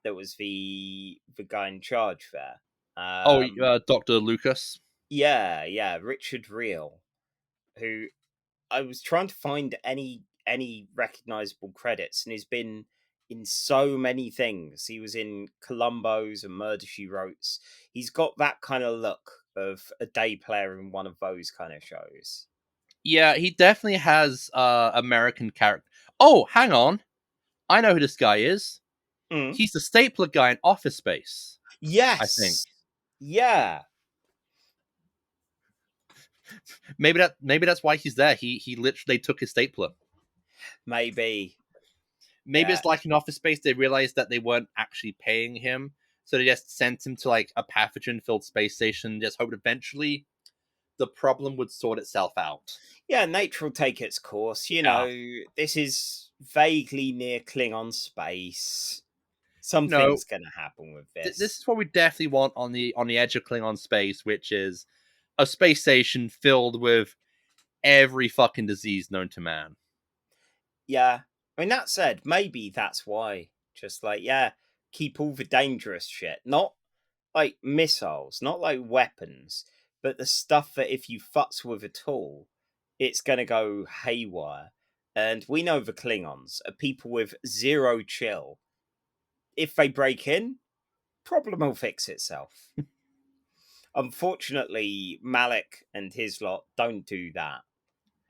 that was the guy in charge there. Dr. Lucas. Yeah, Richard Reel, who I was trying to find any recognizable credits, and he's been in so many things. He was in Columbo's and Murder She Wrote. He's got that kind of look of a day player in one of those kind of shows. Yeah, he definitely has American character. Oh, hang on. I know who this guy is. He's the stapler guy in Office Space. Yes. I think. Yeah. Maybe that's why he's there. He literally took his stapler. Maybe it's like in Office Space they realized that they weren't actually paying him, so they just sent him to like a pathogen-filled space station, just hoped eventually the problem would sort itself out. Yeah, nature will take its course. This is vaguely near Klingon space. Something's going to happen with this. This is what we definitely want on the edge of Klingon space, which is a space station filled with every fucking disease known to man. Yeah. I mean, that said, maybe that's why. Just like, keep all the dangerous shit. Not like missiles, not like weapons, but the stuff that if you futz with at all, it's going to go haywire. And we know the Klingons are people with zero chill. If they break in, problem will fix itself. Unfortunately, Malik and his lot don't do that.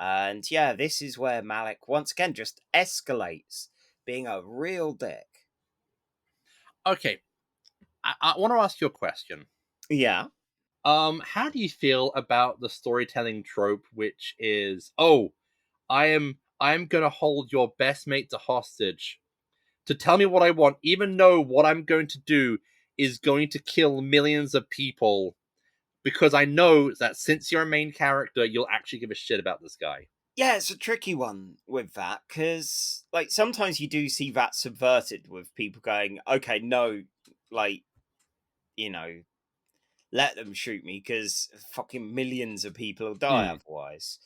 And this is where Malik once again just escalates, being a real dick. Okay, I want to ask you a question. Yeah. How do you feel about the storytelling trope, which is, I'm gonna hold your best mate to hostage to tell me what I want, even though what I'm going to do is going to kill millions of people, because I know that since you're a main character, you'll actually give a shit about this guy. Yeah, it's a tricky one with that, because like sometimes you do see that subverted with people going, okay, no, like, let them shoot me because fucking millions of people will die otherwise.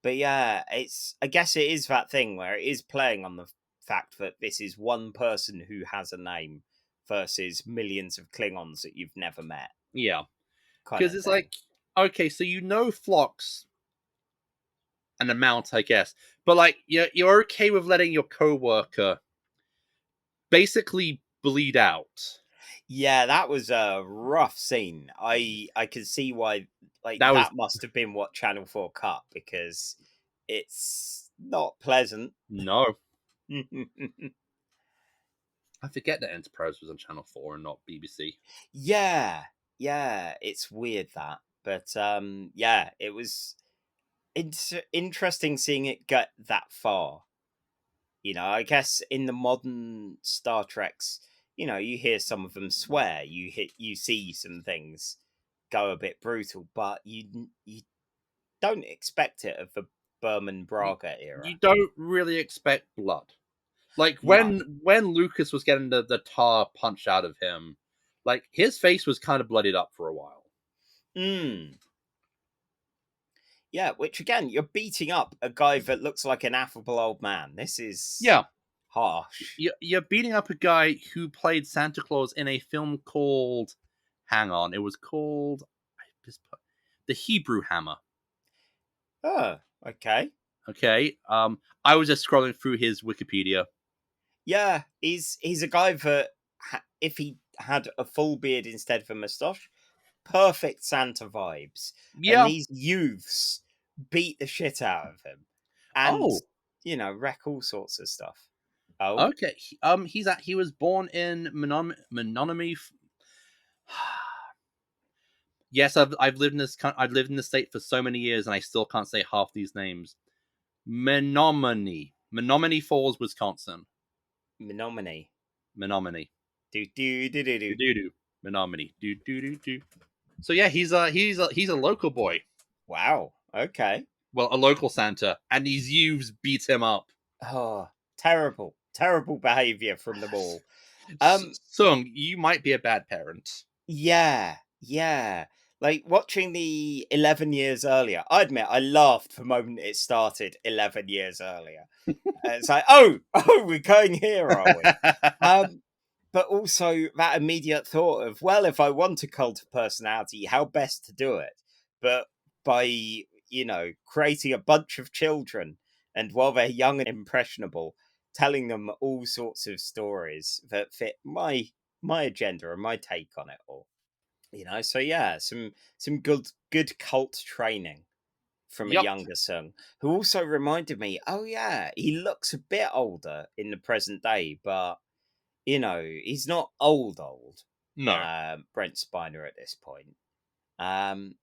But I guess it is that thing where it is playing on the fact that this is one person who has a name versus millions of Klingons that you've never met. Yeah. Kind Because of it's thing. like, okay, so Phlox an amount, I guess. But like you're okay with letting your coworker basically bleed out. Yeah, that was a rough scene. I can see why That was that must have been what Channel 4 cut, because it's not pleasant. no. I forget that Enterprise was on Channel 4 and not BBC. Yeah, it's weird that. But yeah, it was interesting seeing it get that far. I guess in the modern Star Treks, you hear some of them swear, you see some things go a bit brutal, but you don't expect it of the Berman You, Braga era. you don't really expect blood. Like No. when Lucas was getting the tar punched out of him, like his face was kind of bloodied up for a while. Mm. Yeah, which again, you're beating up a guy that looks like an affable old man. This is Yeah, harsh. you're beating up a guy who played Santa Claus in a film called, hang on, it was called The Hebrew Hammer. Oh, okay. Okay, I was just scrolling through his Wikipedia. Yeah, he's a guy that if he had a full beard instead of a moustache, perfect Santa vibes. And Yeah. these youths beat the shit out of him, and Oh, wreck all sorts of stuff. Oh, okay. He was born in Menominee. Yes, I've lived in I've lived in the state for so many years, and I still can't say half these names. Menominee Falls, Wisconsin. Menominee. Menominee. Do do do do do. Do do. Menominee. Do do do do. So yeah, he's a local boy. Wow. Okay. Well, a local Santa, and these youths beat him up. Oh, terrible behavior from them all. Um, Sung, you might be a bad parent. yeah. Like watching the 11 years earlier, I admit I laughed the moment it started 11 years earlier. It's like, oh, we're going here, are we? But also that immediate thought of, well, if I want a cult of personality, how best to do it? But by, creating a bunch of children, and while they're young and impressionable, telling them all sorts of stories that fit my agenda and my take on it all. So yeah, some good cult training from a Yup. younger son, who also reminded me, oh yeah, he looks a bit older in the present day, but he's not old. No. Brent Spiner at this point.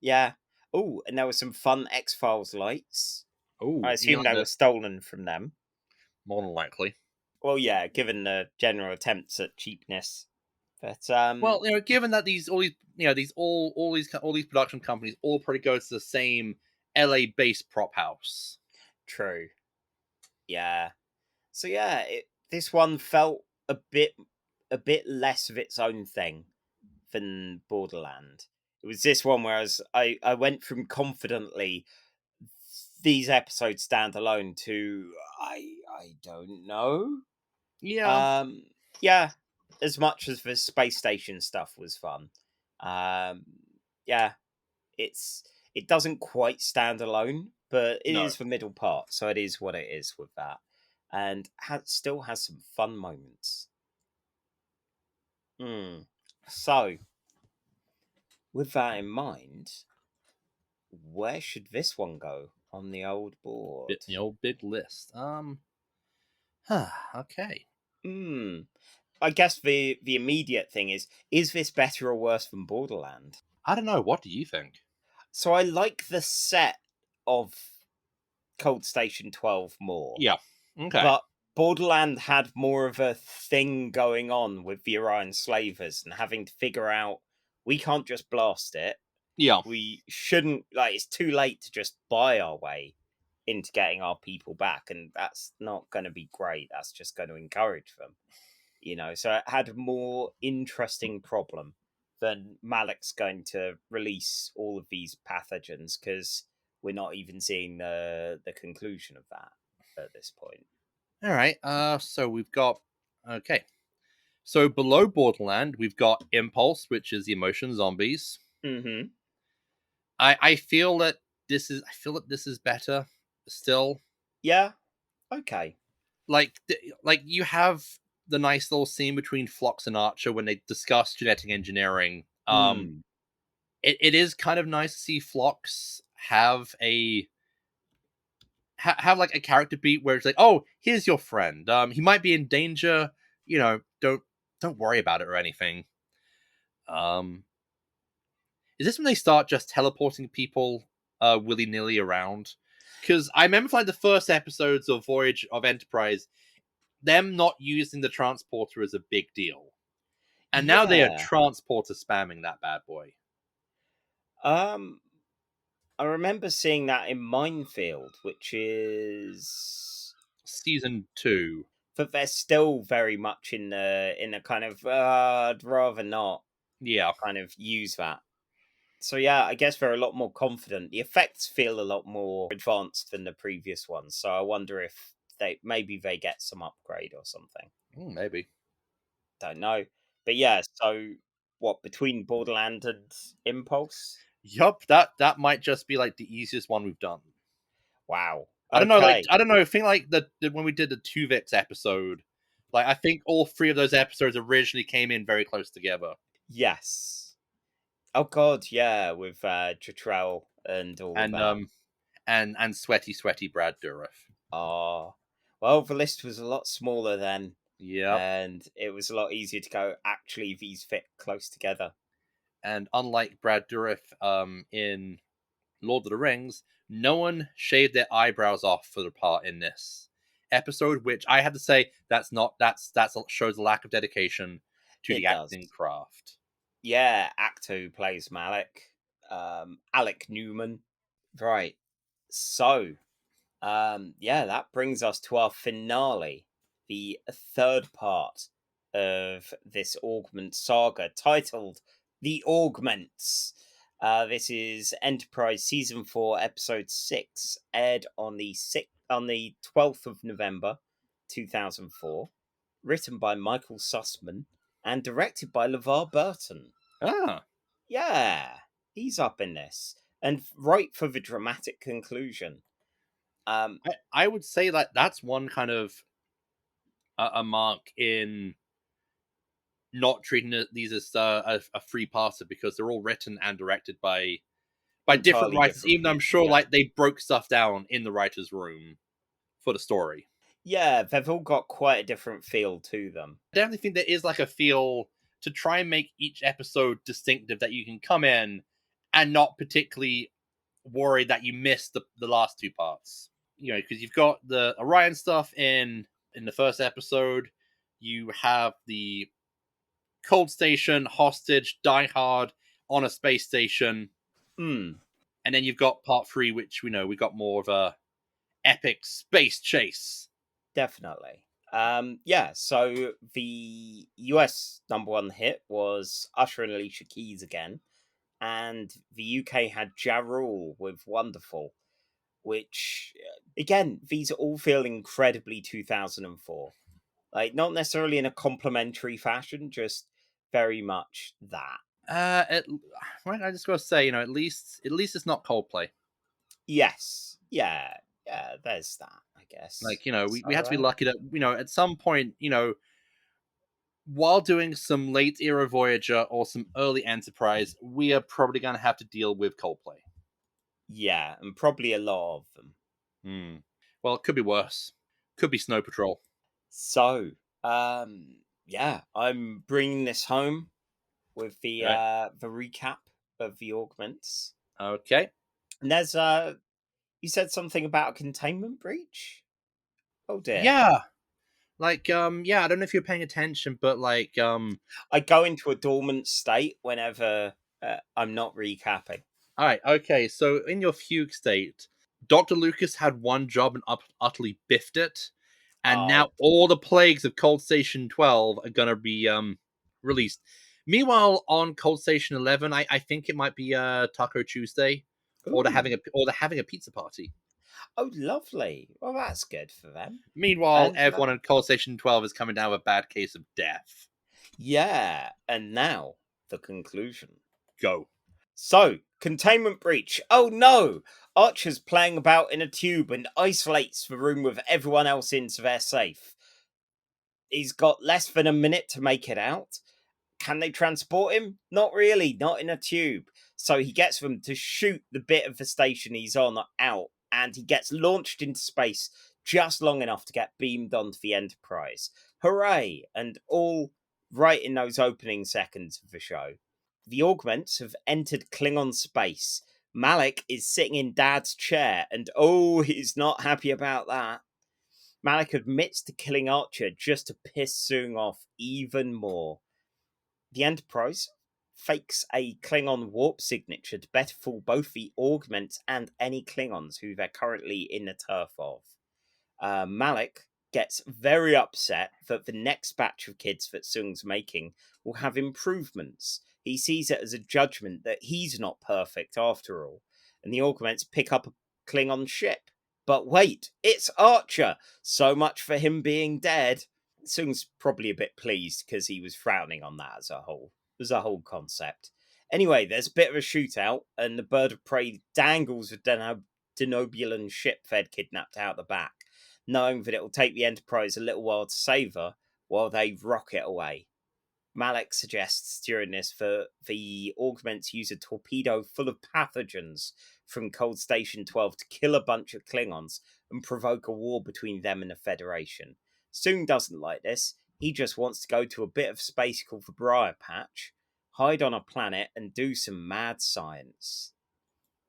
Yeah. Oh, and there were some fun X-Files lights. I Oh, assume they were stolen from them. more than likely. Well, yeah, given the general attempts at cheapness. But Well, given that all these production companies all probably go to the same LA-based prop house. true. Yeah. So yeah, this one felt a bit less of its own thing than Borderland. It was this one whereas I went from confidently these episodes stand alone to I don't know. Yeah. Yeah, as much as the space station stuff was fun. Um yeah, it doesn't quite stand alone, but it No. is the middle part, so it is what it is with that. And still has some fun moments. So, with that in mind, where should this one go on the old board? The old big list. Okay. I guess the immediate thing is this better or worse than Borderland? I don't know. What do you think? So I like the set of Cold Station 12 more. Yeah. Okay. But Borderland had more of a thing going on with the Orion slavers and having to figure out, we can't just blast it. Yeah. We shouldn't, it's too late to just buy our way into getting our people back, and that's not going to be great. That's just going to encourage them. So it had a more interesting problem than Malik's going to release all of these pathogens, because we're not even seeing the conclusion of that at this point. All right. So we've got okay. So below Borderland, we've got Impulse, which is the emotion zombies. Mm-hmm. I feel that this is better still. Yeah. Okay. Like you have the nice little scene between Phlox and Archer when they discuss genetic engineering. Hmm. It is kind of nice to see Phlox have have like a character beat where it's like, oh, here's your friend. He might be in danger. You know, don't worry about it or anything. Um, is this when they start just teleporting people willy nilly around? Because I remember like the first episodes of Voyage of Enterprise, them not using the transporter is a big deal, and now they are Yeah. transporter spamming that bad boy. Um. I remember seeing that in Minefield, which is, Season 2. but they're still very much in the kind of I'd rather not Yeah. kind of use that. So yeah, I guess they're a lot more confident. The effects feel a lot more advanced than the previous ones. So I wonder if they get some upgrade or something. Maybe. Don't know. But yeah, so what between Borderland and Impulse? Yup, that might just be like the easiest one we've done. Wow. I don't know, like Okay. I don't know. I think like when we did the Tuvix episode, like I think all three of those episodes originally came in very close together. Yes. Oh god, yeah, with Chitrell and all of And that. and sweaty Brad Dourif. Ah. Well, the list was a lot smaller then, Yep. and it was a lot easier to go, actually, these fit close together. And unlike Brad Dourif in Lord of the Rings, no one shaved their eyebrows off for the part in this episode, which I have to say that's shows a lack of dedication to the It does. acting craft. Yeah, actor who plays Malik. Alec Newman. Right. So, yeah, that brings us to our finale, the third part of this Augment saga, titled The Augments. This is Enterprise Season 4, Episode 6, aired on the 12th of November 2004, written by Michael Sussman and directed by LeVar Burton. Ah, Yeah, he's up in this. And right for the dramatic conclusion. I would say that that's one kind of a mark in not treating these as a free passer because they're all written and directed by different Entirely writers. different Even though I'm people, sure yeah. like they broke stuff down in the writers' room for the story. Yeah, they've all got quite a different feel to them. I definitely think there is like a feel to try and make each episode distinctive that you can come in and not particularly worry that you missed the last two parts. You know, because you've got the Orion stuff in the first episode, you have the cold station, hostage, die hard on a space station, Hmm, and then you've got part 3, which we know we got more of a epic space chase. definitely. Yeah, so the US number one hit was Usher and Alicia Keys again, and the UK had Ja Rule with Wonderful, which, again, these all feel incredibly 2004. Like, not necessarily in a complimentary fashion, just very much that. I just gotta say, you know, at least it's not Coldplay. Yes. Yeah. Yeah, there's that, I guess. Like, you know, we So, had to be lucky that, you know, at some point, you know, while doing some late era Voyager or some early Enterprise, we are probably gonna have to deal with Coldplay. yeah, and probably a lot of them. Hmm. Well, it could be worse. Could be Snow Patrol. So, yeah, I'm bringing this home with Right. the recap of the augments. Okay. And there's you said something about a containment breach? Oh dear. Yeah. Like, yeah, I don't know if you're paying attention, but like, I go into a dormant state whenever I'm not recapping. all right, okay. So in your fugue state, Dr. Lucas had one job and utterly biffed it, and Oh, now all the plagues of Cold Station 12 are gonna be released. Meanwhile, on Cold Station 11, I think it might be Taco Tuesday, or ooh. they're having a pizza party. Oh, lovely. Well, that's good for them. Meanwhile, And everyone in Coal Station 12 is coming down with a bad case of death. yeah, and now the conclusion. Go. So, containment breach. Oh no! Archer's playing about in a tube and isolates the room with everyone else in so they're safe. He's got less than a minute to make it out. Can they transport him? Not really, not in a tube. So he gets them to shoot the bit of the station he's on out, and he gets launched into space just long enough to get beamed onto the Enterprise. Hooray! And all right in those opening seconds of the show. The Augments have entered Klingon space. Malik is sitting in Dad's chair, and oh, he's not happy about that. Malik admits to killing Archer just to piss Soong off even more. The Enterprise fakes a Klingon warp signature to better fool both the Augments and any Klingons who they're currently in the turf of. Malik gets very upset that the next batch of kids that Soong's making will have improvements. He sees it as a judgment that he's not perfect after all, and the Augments pick up a Klingon ship. But wait, it's Archer! So much for him being dead. Soong's probably a bit pleased because he was frowning on that as a whole concept. Anyway, there's a bit of a shootout, and the bird of prey dangles a Denobulan ship they'd kidnapped out the back, knowing that it will take the Enterprise a little while to save her while they rocket away. Malik suggests during this that the Augments use a torpedo full of pathogens from Cold Station 12 to kill a bunch of Klingons and provoke a war between them and the Federation. Soong doesn't like this. He just wants to go to a bit of space called the Briar Patch, hide on a planet, and do some mad science.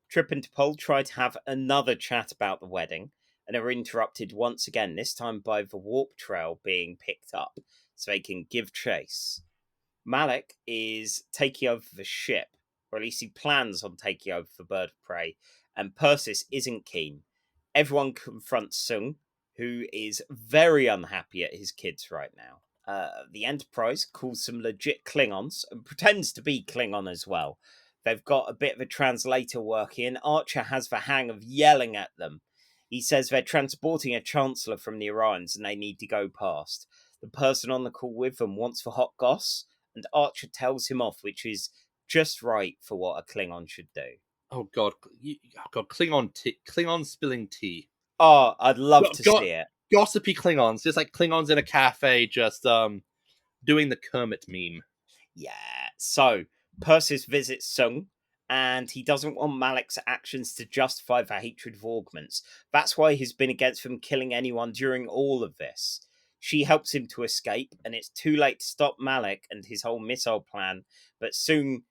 Trip and T'Pol try to have another chat about the wedding and are interrupted once again, this time by the warp trail being picked up so they can give chase. Malik is taking over the ship, or at least he plans on taking over the bird of prey, and Persis isn't keen. Everyone confronts Soong, who is very unhappy at his kids right now. The Enterprise calls some legit Klingons and pretends to be Klingon as well. They've got a bit of a translator working. Archer has the hang of yelling at them. He says they're transporting a Chancellor from the Orions and they need to go past. The person on the call with them wants the hot goss, and Archer tells him off, which is just right for what a Klingon should do. Oh god, Klingon spilling tea. Oh, I'd love to see it. Gossipy Klingons, just like Klingons in a cafe, just doing the Kermit meme. Yeah. So Persis visits Soong, and he doesn't want Malik's actions to justify the hatred of Augments. That's why he's been against them killing anyone during all of this. She helps him to escape, and it's too late to stop Malik and his whole missile plan, but Soong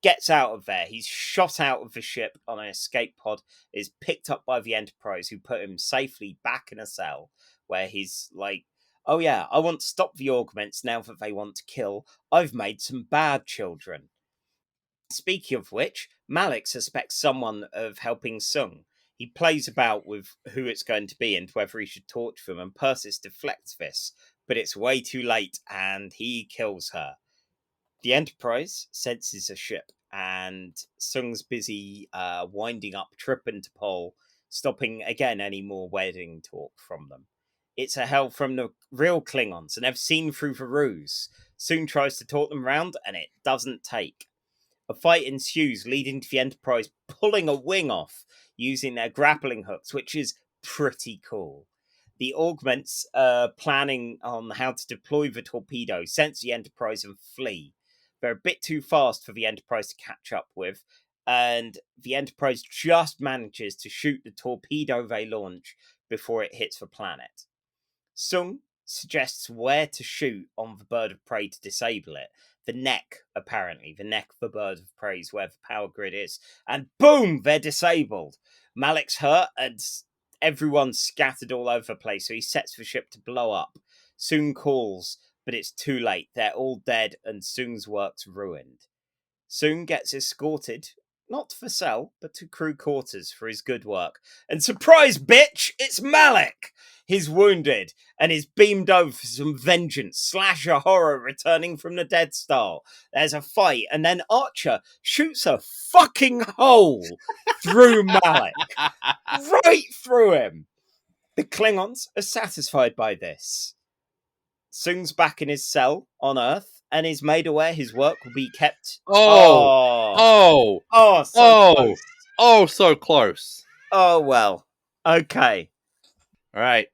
gets out of there. He's shot out of the ship on an escape pod, is picked up by the Enterprise, who put him safely back in a cell, where he's like, oh yeah, I want to stop the Augments now that they want to kill. I've made some bad children. Speaking of which, Malik suspects someone of helping Soong. He plays about with who it's going to be and whether he should torture them, and Persis deflects this, but it's way too late and he kills her. The Enterprise senses a ship, and Soong's busy winding up Trip and T'Pol, stopping again any more wedding talk from them. It's a hell from the real Klingons, and they've seen through the ruse. Soong tries to talk them round, and it doesn't take. A fight ensues, leading to the Enterprise pulling a wing off using their grappling hooks, which is pretty cool. The Augments planning on how to deploy the torpedo, sense the Enterprise and flee. They're a bit too fast for the Enterprise to catch up with, and the Enterprise just manages to shoot the torpedo they launch before it hits the planet. Soong suggests where to shoot on the bird of prey to disable it. The neck, apparently. The neck of the bird of prey is where the power grid is. And boom! They're disabled. Malik's hurt and everyone's scattered all over the place, so he sets the ship to blow up. Soong calls, but it's too late. They're all dead and Soong's work's ruined. Soong gets escorted not for sale, but to crew quarters for his good work. And surprise, bitch, it's Malik! He's wounded and is beamed over for some vengeance. Slasher horror returning from the dead style. There's a fight, and then Archer shoots a fucking hole through Malik. Right through him. The Klingons are satisfied by this. Soong's back in his cell on Earth and is made aware his work will be kept. Oh, So close. so close. Oh, well. Okay. All right.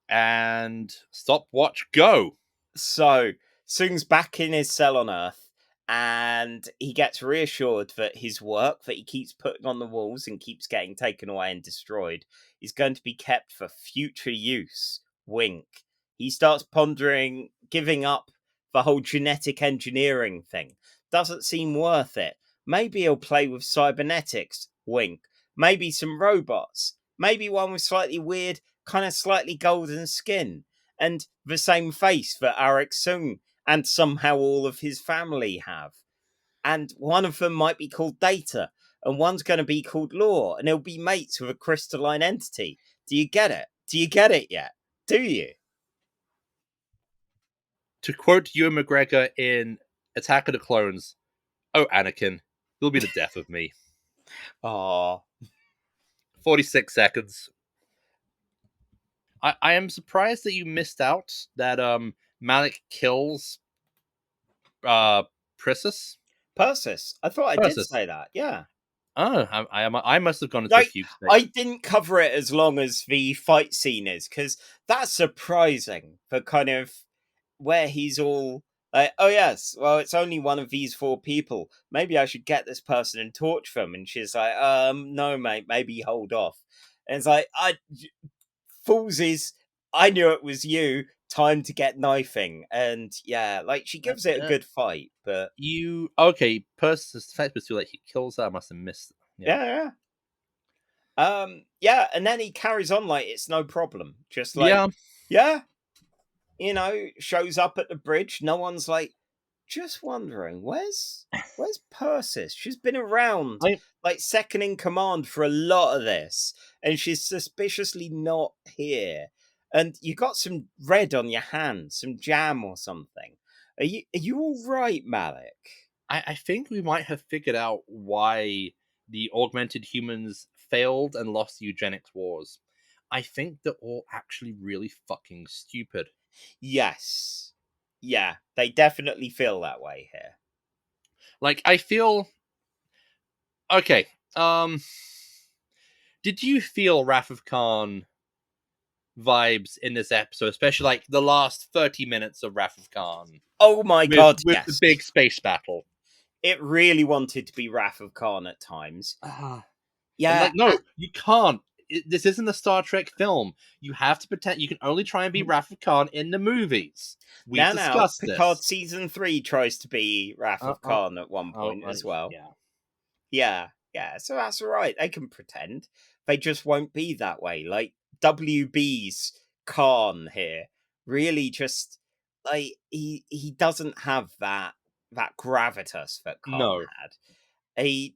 And stopwatch, go. So, Soong's back in his cell on Earth, and he gets reassured that his work that he keeps putting on the walls and keeps getting taken away and destroyed is going to be kept for future use. Wink. He starts pondering giving up the whole genetic engineering thing. Doesn't seem worth it. Maybe he'll play with cybernetics. Wink. Maybe some robots. Maybe one with slightly weird, kind of slightly golden skin. And the same face that Arik Soong and somehow all of his family have. And one of them might be called Data, and one's going to be called Law, and he'll be mates with a crystalline entity. Do you get it? Do you get it yet? Do you? To quote Ewan McGregor in Attack of the Clones, "Oh, Anakin, you'll be the death of me." Aww. 46 seconds. I am surprised that you missed out that Malik kills Persis. I thought I did Persis. say that, yeah. Oh, I must have gone into a few mistakes. I didn't cover it as long as the fight scene is, because that's surprising for kind of where he's all like, oh yes, well, it's only one of these four people. Maybe I should get this person and torch them. And she's like, no, mate, maybe hold off. And it's like, Foolsies, I knew it was you. Time to get knifing. And yeah, like she gives it a good fight, but Persis, the fact was too late. He kills her. I must have missed. Yeah. Yeah, and then he carries on like it's no problem. Just like, yeah, you know, shows up at the bridge. No one's like, just wondering, where's Persis? She's been around, like second in command for a lot of this, and she's suspiciously not here. And you got some red on your hand, some jam or something. Are you all right, Malik? I think we might have figured out why the augmented humans failed and lost the eugenics wars. I think they're all actually really fucking stupid. Yes. Yeah, they definitely feel that way here. Like, I feel... Okay, did you feel Wrath of Khan vibes in this episode, especially like the last 30 minutes of Wrath of Khan? Oh my god, with yes. The big space battle. It really wanted to be Wrath of Khan at times. Yeah. Like, no, you can't. This isn't a Star Trek film. You have to pretend. You can only try and be Wrath of Khan in the movies. We discussed this. Picard season 3 tries to be Wrath of Khan at one point as well. Yeah. So that's all right. They can pretend. They just won't be that way. Like WB's Khan here, really just like he doesn't have that gravitas that Khan had. He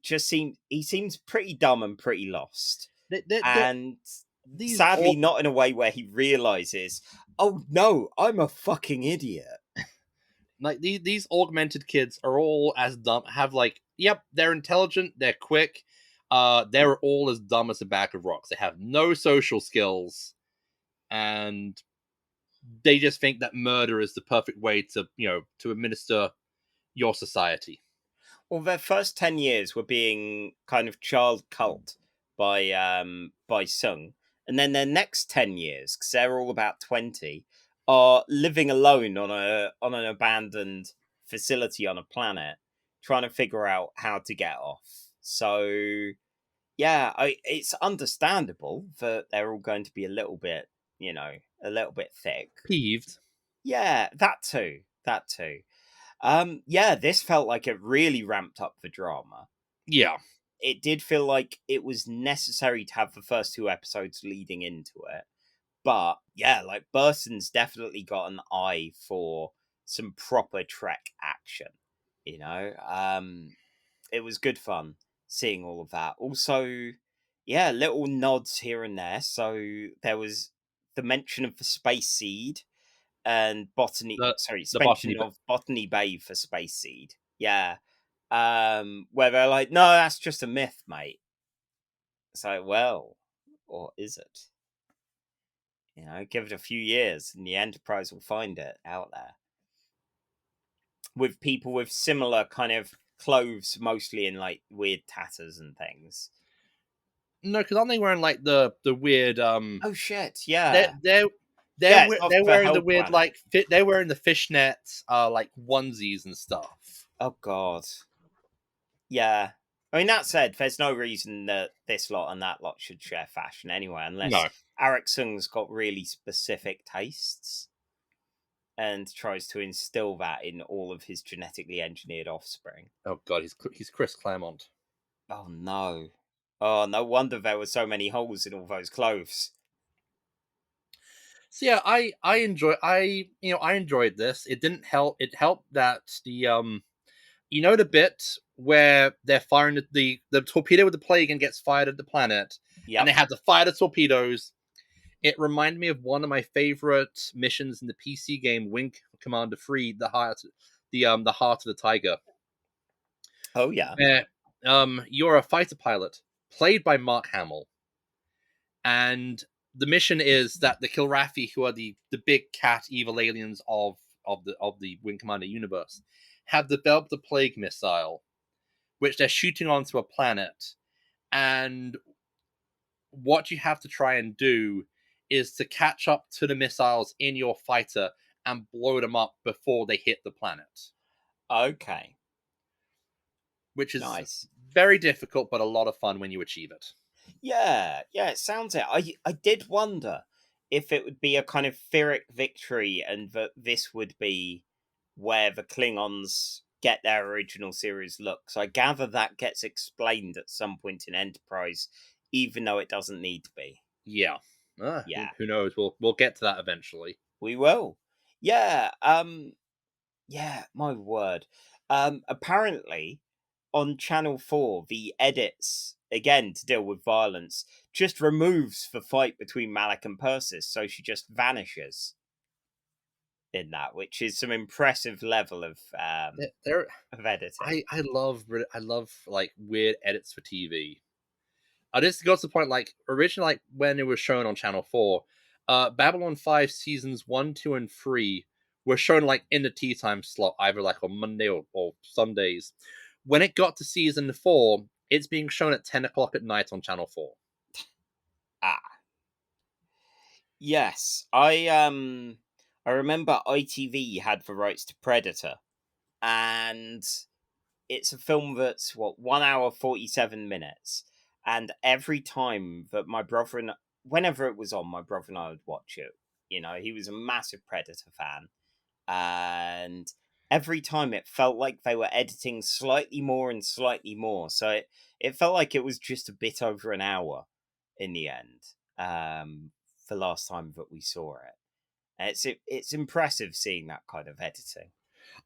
seems pretty dumb and pretty lost. And sadly not in a way where he realizes, oh no, I'm a fucking idiot. Like these augmented kids are all as dumb, they're intelligent, they're quick, they're all as dumb as a bag of rocks. They have no social skills, and they just think that murder is the perfect way to administer your society. Well, their first 10 years were being kind of child cult by Soong, and then their next 10 years, because they're all about 20, are living alone on an abandoned facility on a planet, trying to figure out how to get off. So, yeah, it's understandable that they're all going to be a little bit thick. Peeved. Yeah, that too. This felt like it really ramped up the drama. Yeah. It did feel like it was necessary to have the first 2 episodes leading into it. But, yeah, like, Burson's definitely got an eye for some proper Trek action, you know? It was good fun. seeing all of that. Also, yeah, little nods here and there. So there was the mention of the space seed and The suspension botany, of Botany Bay for space seed. Yeah. Where they're like, no, that's just a myth, mate. It's like, well, or is it? Give it a few years and the Enterprise will find it out there. With people with similar kind of clothes, mostly in like weird tatters and things. no, because aren't they wearing like the weird Oh shit! they're Yeah, they're yeah. It's off they're the wearing the Hell weird Planet. they're wearing the fishnet like onesies and stuff. Oh god. Yeah. I mean, that said, there's no reason that this lot and that lot should share fashion anyway, unless No. Arik Soong's got really specific tastes and tries to instill that in all of his genetically engineered offspring. Oh god, he's Chris Claremont. Oh no. Oh, no wonder there were so many holes in all those clothes. So yeah, I enjoyed this. It didn't help. It helped that the bit where they're firing the torpedo with the plague and gets fired at the planet, and they Yep. have to fire the torpedoes. It reminded me of one of my favorite missions in the PC game Wing Commander 3, the Heart of the Tiger. Oh yeah. Where you're a fighter pilot played by Mark Hamill, and the mission is that the Kilrathi, who are the big cat evil aliens of the Wing Commander universe, have developed a plague missile, which they're shooting onto a planet, and what you have to try and do is to catch up to the missiles in your fighter and blow them up before they hit the planet, Okay. which is Nice. very difficult but a lot of fun when you achieve it. Yeah, it sounds it. I did wonder if it would be a kind of Pyrrhic victory and that this would be where the Klingons get their original series looks. I gather that gets explained at some point in Enterprise, even though it doesn't need to be. Yeah. Yeah, Who knows? We'll get to that eventually. we will. Yeah, yeah, my word. Apparently on Channel 4, the edits, again to deal with violence, just removes the fight between Malak and Persis, so she just vanishes in that, which is some impressive level of There, editing. I love like weird edits for TV. This goes to the point like originally like when it was shown on Channel 4, Babylon 5 seasons 1, 2, and 3 were shown like in the tea time slot, either like on Monday or Sundays. When it got to season 4, it's being shown at 10 o'clock at night on Channel 4. Ah. Yes. I remember ITV had the rights to Predator, and it's a film that's 1 hour 47 minutes, and every time that my brother and whenever it was on, my brother and I would watch it. He was a massive Predator fan, and every time it felt like they were editing slightly more and slightly more, so it felt like it was just a bit over an hour in the end. The last time that we saw it, and it's impressive seeing that kind of editing.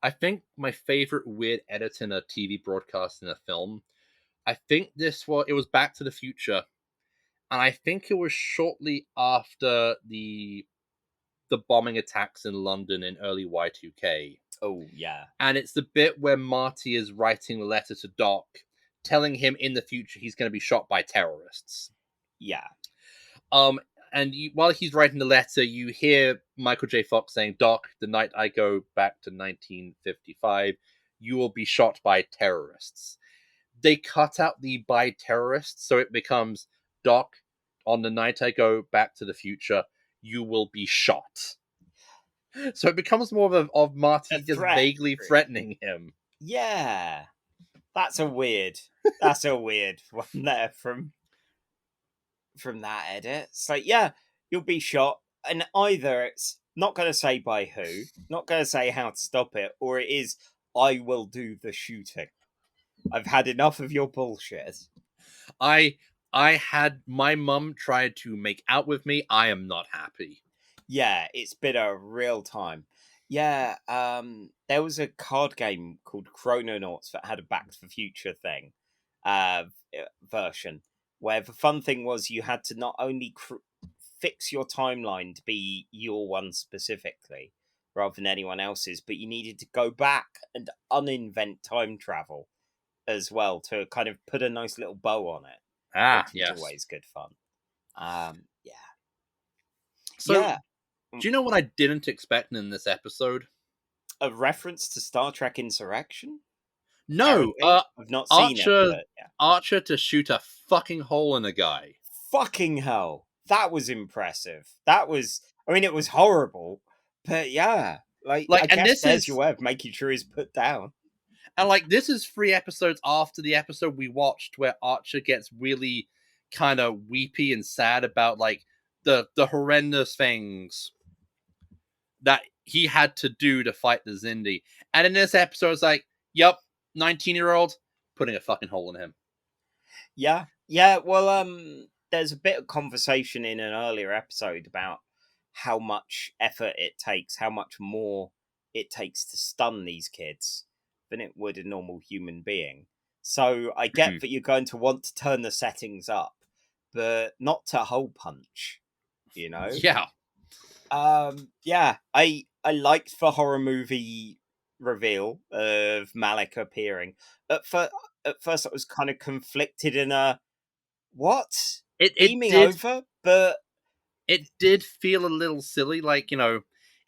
I think my favorite weird edit in a TV broadcast in a film, I think it was Back to the Future, and I think it was shortly after the bombing attacks in London in early Y2K. Oh yeah. And it's the bit where Marty is writing a letter to Doc, telling him in the future he's going to be shot by terrorists. Yeah. And while he's writing the letter, you hear Michael J. Fox saying, "Doc, the night I go back to 1955, you will be shot by terrorists." They cut out the "by terrorists," so it becomes, "Doc, on the night I go back to the future, you will be shot." So it becomes more of Marty just vaguely threatening him. Yeah. That's a weird one there from that edit. It's like, yeah, you'll be shot, and either it's not going to say by who, not going to say how to stop it, or it is, I will do the shooting. I've had enough of your bullshit. I had my mum try to make out with me. I am not happy. Yeah, it's been a real time. Yeah, there was a card game called Chrononauts that had a Back to the Future thing. version, where the fun thing was you had to not only fix your timeline to be your one specifically rather than anyone else's, but you needed to go back and uninvent time travel as well to kind of put a nice little bow on it, which was always good fun. Yeah. So, yeah. Do you know what I didn't expect in this episode? A reference to Star Trek Insurrection? No, I've not seen it. But, yeah. Archer to shoot a fucking hole in a guy. Fucking hell. That was impressive. That was, I mean, it was horrible, but yeah. Like I guess there's your way of making sure he's put down. And like, this is 3 episodes after the episode we watched where Archer gets really kind of weepy and sad about like the horrendous things that he had to do to fight the Xindi. And in this episode, it's like, yep, 19-year-old putting a fucking hole in him. Yeah. Well, there's a bit of conversation in an earlier episode about how much effort it takes, how much more it takes to stun these kids than it would a normal human being. So I get that you're going to want to turn the settings up, but not to hole punch, you know? Yeah. Yeah, I liked the horror movie reveal of Malik appearing. At first I was kind of conflicted in a what? Beaming over, but it did feel a little silly. Like, you know,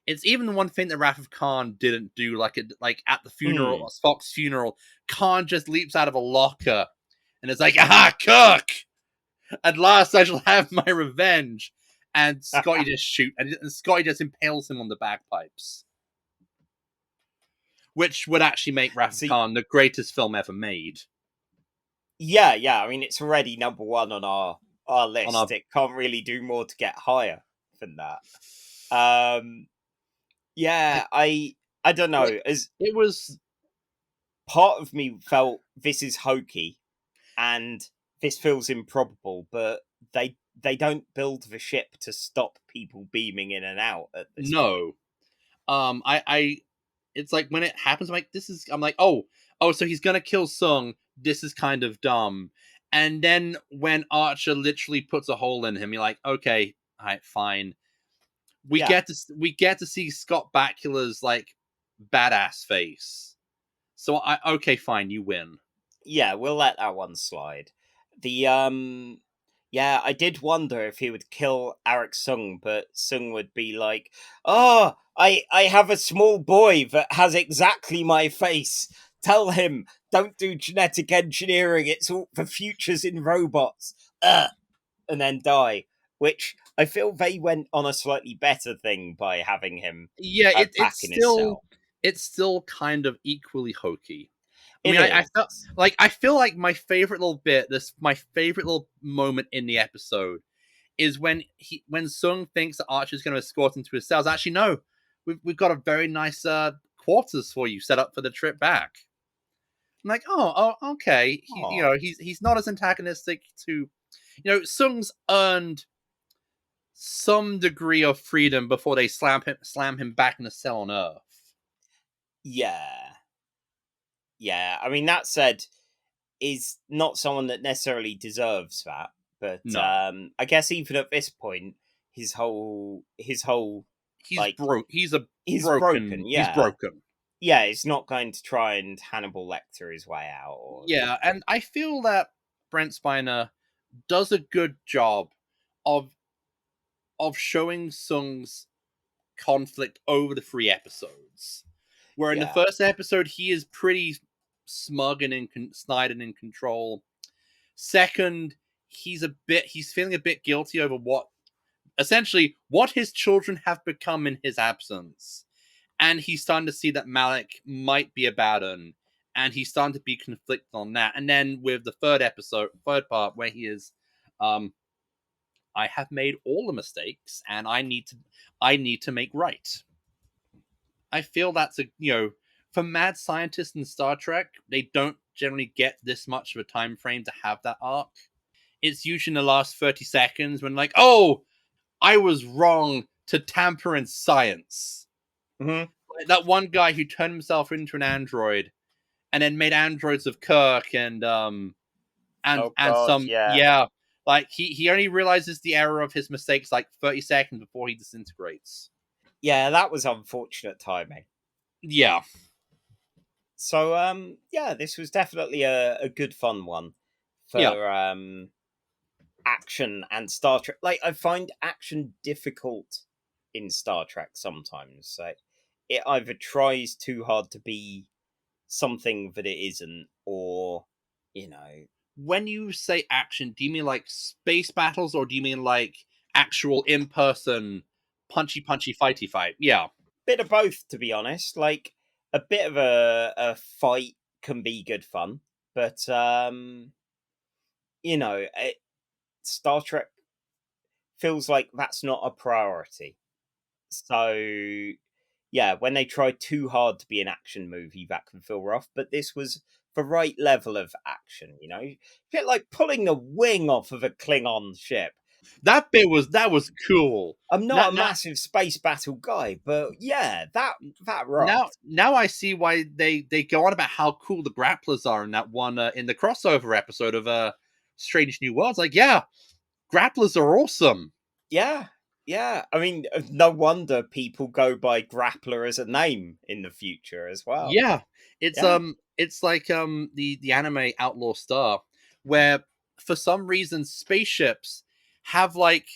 it's even one thing that Wrath of Khan didn't do. Like at the funeral, Spock's funeral, Khan just leaps out of a locker and it's like, "Aha, Kirk! At last I shall have my revenge." And Scotty Scotty just impales him on the bagpipes, which would actually make Wrath of Khan the greatest film ever made. Yeah. I mean, it's already number 1 on our list. It can't really do more to get higher than that. Yeah, I don't know. It was part of me felt this is hokey, and this feels improbable, but they don't build the ship to stop people beaming in and out at this point. I it's like when it happens, I'm like, oh, so he's gonna kill Soong. This is kind of dumb. And then when Archer literally puts a hole in him, you're like, okay, all right, fine. We get to see Scott Bakula's like badass face. So okay, fine, you win. Yeah, we'll let that one slide. Yeah, I did wonder if he would kill Arik Soong, but Soong would be like, "Oh, I have a small boy that has exactly my face. Tell him, don't do genetic engineering. It's all for futures in robots." And then die. Which I feel they went on a slightly better thing by having him. Yeah, it's still kind of equally hokey. I feel like my favorite little moment in the episode is when Soong thinks that Archer's going to escort him to his cells. Actually, no, we've got a very nice quarters for you set up for the trip back. I'm like, oh, okay. He's not as antagonistic to, Soong's earned some degree of freedom before they slam him back in a cell on Earth. Yeah, I mean, that said, is not someone that necessarily deserves that. But no. I guess even at this point, he's broken. Yeah, he's broken. Yeah, he's not going to try and Hannibal Lecter his way out. Yeah, and I feel that Brent Spiner does a good job of showing Soong's conflict over the 3 episodes. Where in the first episode, he is pretty smug and snide and in control. Second, he's feeling a bit guilty over what his children have become in his absence. And he's starting to see that Malik might be a bad one. And he's starting to be conflicted on that. And then with the third part, where he is, I have made all the mistakes, and I need to make right. I feel that's for mad scientists in Star Trek, they don't generally get this much of a time frame to have that arc. It's usually in the last 30 seconds when like, oh, I was wrong to tamper in science. Mm-hmm. Like that one guy who turned himself into an android and then made androids of Kirk and and Oh God, yeah. Like he only realizes the error of his mistakes like 30 seconds before he disintegrates. Yeah, that was unfortunate timing. Yeah. So yeah, this was definitely a good fun one Yeah. for action and Star Trek. Like, I find action difficult in Star Trek sometimes. Like, it either tries too hard to be something that it isn't, or you know, When you say action, do you mean like space battles, or do you mean like actual in-person punchy fighty fight? Yeah. bit of both, to be honest. Like, a bit of a fight can be good fun, but Star Trek feels like that's not a priority. So yeah, when they try too hard to be an action movie, that can feel rough. But this was the right level of action, you know? Bit like pulling the wing off of a Klingon ship. That was cool. I'm Now, not a now, massive space battle guy, but yeah, that now, rocked. now I see why they go on about how cool the grapplers are in that one in the crossover episode of Strange New Worlds. Like, yeah, grapplers are awesome. Yeah, yeah. I mean, no wonder people go by Grappler as a name in the future as well. Yeah, Yeah. it's like the anime Outlaw Star, where for some reason spaceships have like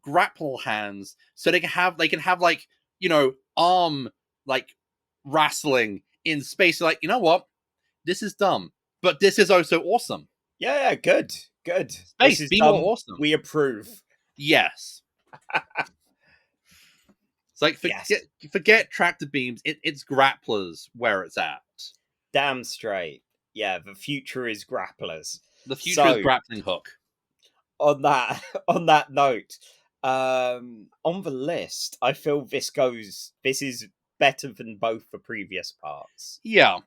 grapple hands, so they can have like, arm like wrestling in space. Like, you know what, this is dumb, but this is also awesome. Yeah, yeah, good. Good. This Space, is be more dumb. awesome. We approve. Yes. It's like Yes. forget tractor beams. It's grapplers where it's at. Damn straight. Yeah, the future is grapplers. The future is So grappling hook. on that on that note, on the list, I feel this is better than both the previous parts. Yeah,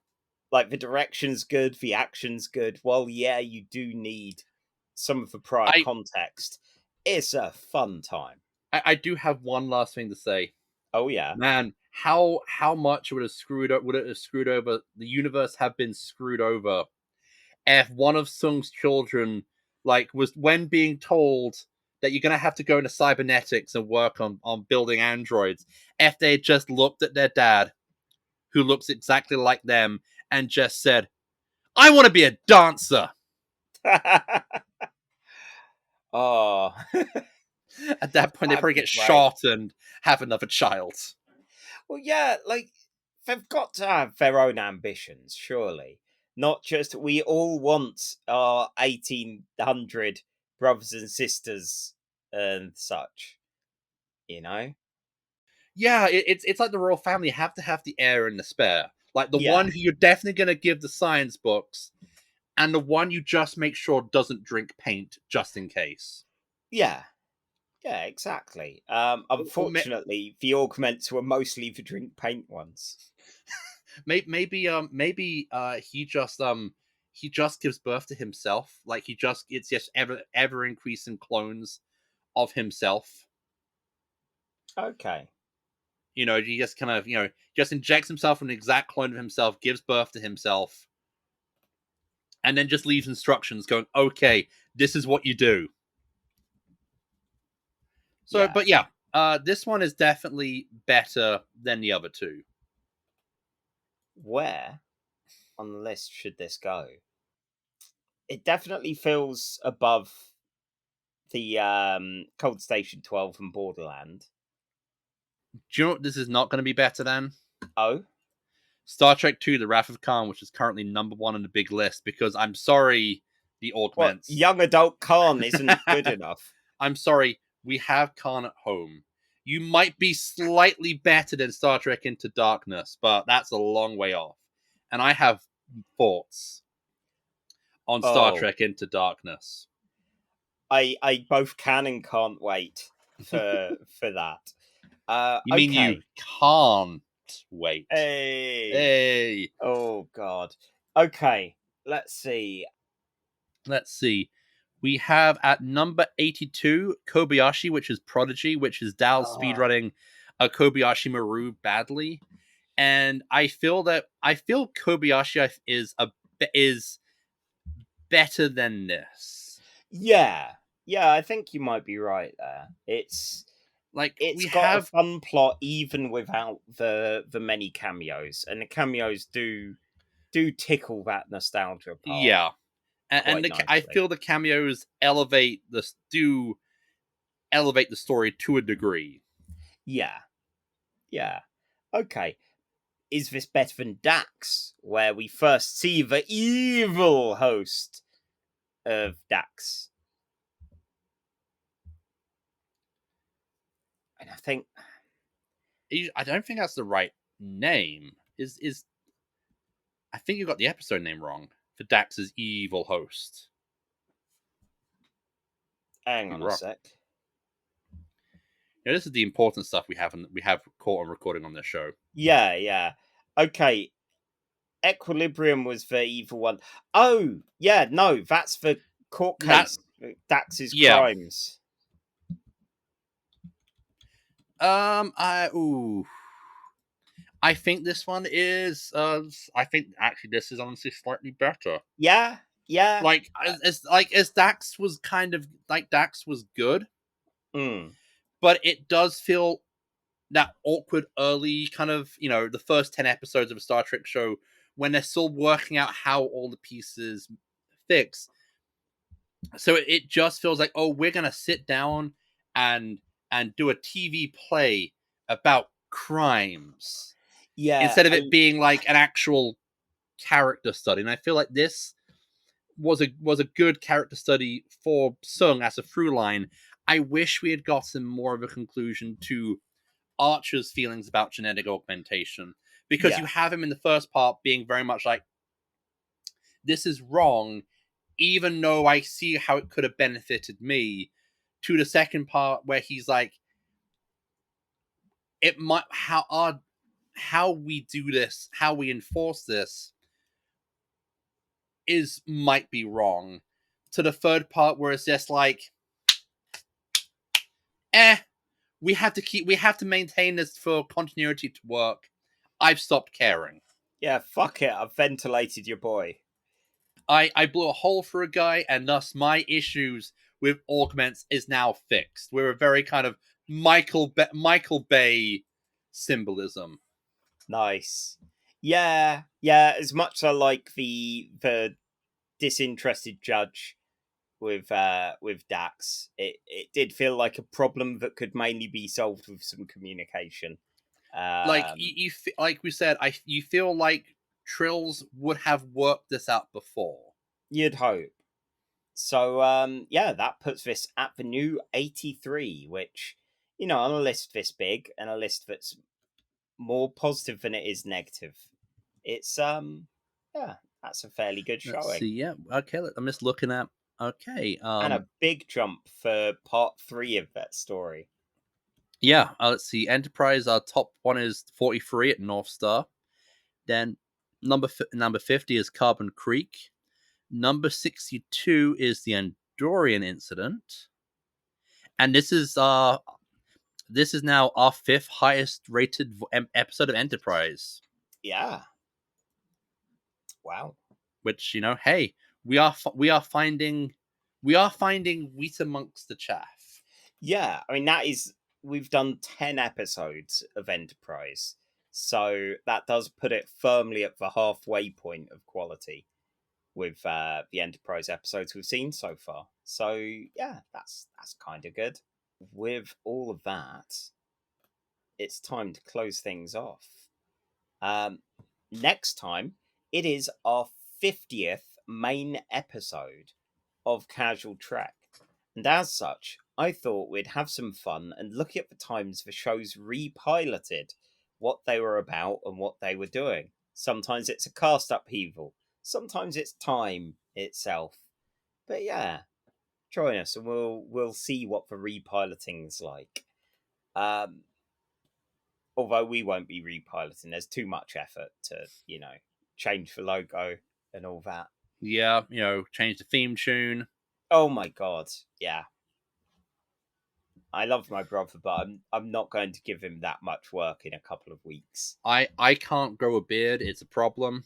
Like, the direction's good, the action's good. Well, yeah, you do need some of the prior I context. It's a fun time. I do have one last thing to say. Oh yeah. Man, how much would it have screwed over the universe, have been screwed over if one of Soong's children, like, was, when being told that you're gonna have to go into cybernetics and work on building androids, if they had just looked at their dad, who looks exactly like them, and just said, I want to be a dancer. Oh. At that point, they That'd probably be get great. shot and have another child. Well, yeah, like, they've got to have their own ambitions, surely. Not just we all want our 1800 brothers and sisters and such, you know? Yeah, it's like the royal family have to have the heir and the spare. Like the Yeah, one who you're definitely going to give the science books, and the one you just make sure doesn't drink paint just in case. yeah, yeah, exactly. Unfortunately, the augments were mostly the drink paint ones. Maybe he just gives birth to himself. Like it's just ever increasing clones of himself. Okay. He just kind of just injects himself with an exact clone of himself, gives birth to himself, and then just leaves instructions going, okay, this is what you do. So, Yeah. but yeah, this one is definitely better than the other two. Where on the list should this go? It definitely feels above the Cold Station 12 and Borderland. Do you know what this is not going to be better than? Oh? Star Trek II, The Wrath of Khan, which is currently number one on the big list, because I'm sorry, the What? Augments. Young adult Khan isn't good enough. I'm sorry, we have Khan at home. You might be slightly better than Star Trek Into Darkness, but that's a long way off. And I have thoughts on Star Oh. Trek Into Darkness. I both can and can't wait for that. You mean you can't wait? Hey. Hey. Oh god. Okay. Let's see. We have at number 82 Kobayashi, which is Prodigy, which is Dal's speedrunning a Kobayashi Maru badly. And I feel Kobayashi is better than this. Yeah, I think you might be right there. It's We got have a fun plot even without the many cameos, and the cameos do tickle that nostalgia part. yeah, and I nicely. feel the cameos elevate the story to a degree. Yeah. Okay. Is this better than Dax, where we first see the evil host of Dax? And I think I don't think that's the right name. Is I think you got the episode name wrong for Dax's evil host. hang on a sec. This is the important stuff we have caught on recording on this show. Yeah. Okay. Equilibrium was the evil one. Oh, yeah, no, that's the court case. Dax's crimes. I think this one is. I think actually this is honestly slightly better. Yeah. As Dax was kind of Dax was good, but it does feel that awkward early kind of the first 10 episodes of a Star Trek show when they're still working out how all the pieces fix. So it just feels like, oh, we're gonna sit down and do a TV play about crimes. Yeah. Instead of it being like an actual character study. And I feel like this was a good character study for Soong as a through line. I wish we had gotten more of a conclusion to Archer's feelings about genetic augmentation. Because you have him in the first part being very much like, this is wrong, even though I see how it could have benefited me, to the second part where he's like, it might how we do this, how we enforce this might be wrong. To the third part where it's just like, we have to maintain this for continuity to work. I've stopped caring. Yeah, fuck it. I've ventilated your boy. I blew a hole for a guy, and thus my issues with Augments is now fixed. We're a very kind of Michael Bay symbolism. Nice. Yeah. As much as I like the disinterested judge with Dax, it did feel like a problem that could mainly be solved with some communication. Like we said, you feel like Trills would have worked this out before. You'd hope. So that puts this at the new 83, which, on a list this big and a list that's more positive than it is negative, it's that's a fairly good showing. Let's see, okay, I'm just looking at and a big jump for part 3 of that story. Let's see. Enterprise, our top one is 43 at North Star. Then number 50 is Carbon Creek. Number 62 is the Andorian incident. And this is now our 5th highest rated episode of Enterprise. Yeah. Wow. Which, hey, we are finding wheat amongst the chaff. Yeah, I mean we've done 10 episodes of Enterprise, so that does put it firmly at the halfway point of quality with the Enterprise episodes we've seen so far. So yeah, that's kind of good. With all of that, it's time to close things off. Next time, it is our 50th main episode of Casual Trek, and as such, I thought we'd have some fun and look at the times the shows repiloted, what they were about and what they were doing. Sometimes it's a cast upheaval, sometimes it's time itself. But yeah, join us and we'll see what the repiloting's like. Although we won't be repiloting, there's too much effort to, change the logo and all that. Yeah, change the theme tune. Oh my god, yeah. I love my brother, but I'm not going to give him that much work in a couple of weeks. I can't grow a beard, it's a problem.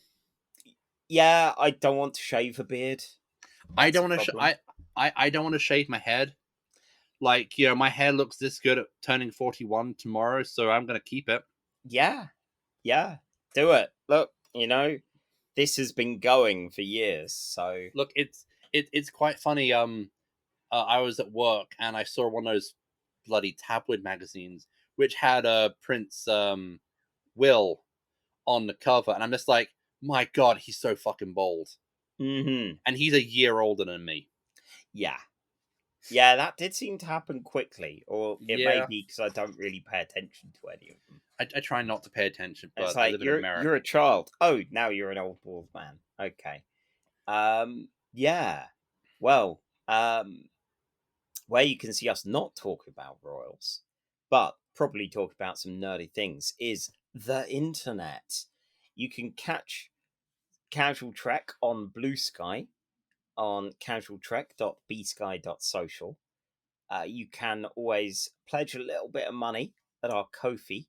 Yeah, I don't want to shave a beard. I That's a don't want to. problem. I don't want to shave my head. Like, you know, my hair looks this good at turning 41 tomorrow, so I'm gonna keep it. Yeah, do it. Look, this has been going for years, so Look, it's quite funny. I was at work and I saw one of those bloody tabloid magazines which had Prince Will on the cover, and I'm just like, my God, he's so fucking bold, mm-hmm. and he's a year older than me. Yeah, that did seem to happen quickly, or it may Yeah, be because I don't really pay attention to any of them. I try not to pay attention, It's but I like live in you're America. a child. Oh, now you're an old bald man. Okay. Yeah. Well, where you can see us not talk about royals, but probably talk about some nerdy things, is the internet. You can catch Casual Trek on Blue Sky on casualtrek.bsky.social. You can always pledge a little bit of money at our Ko-fi,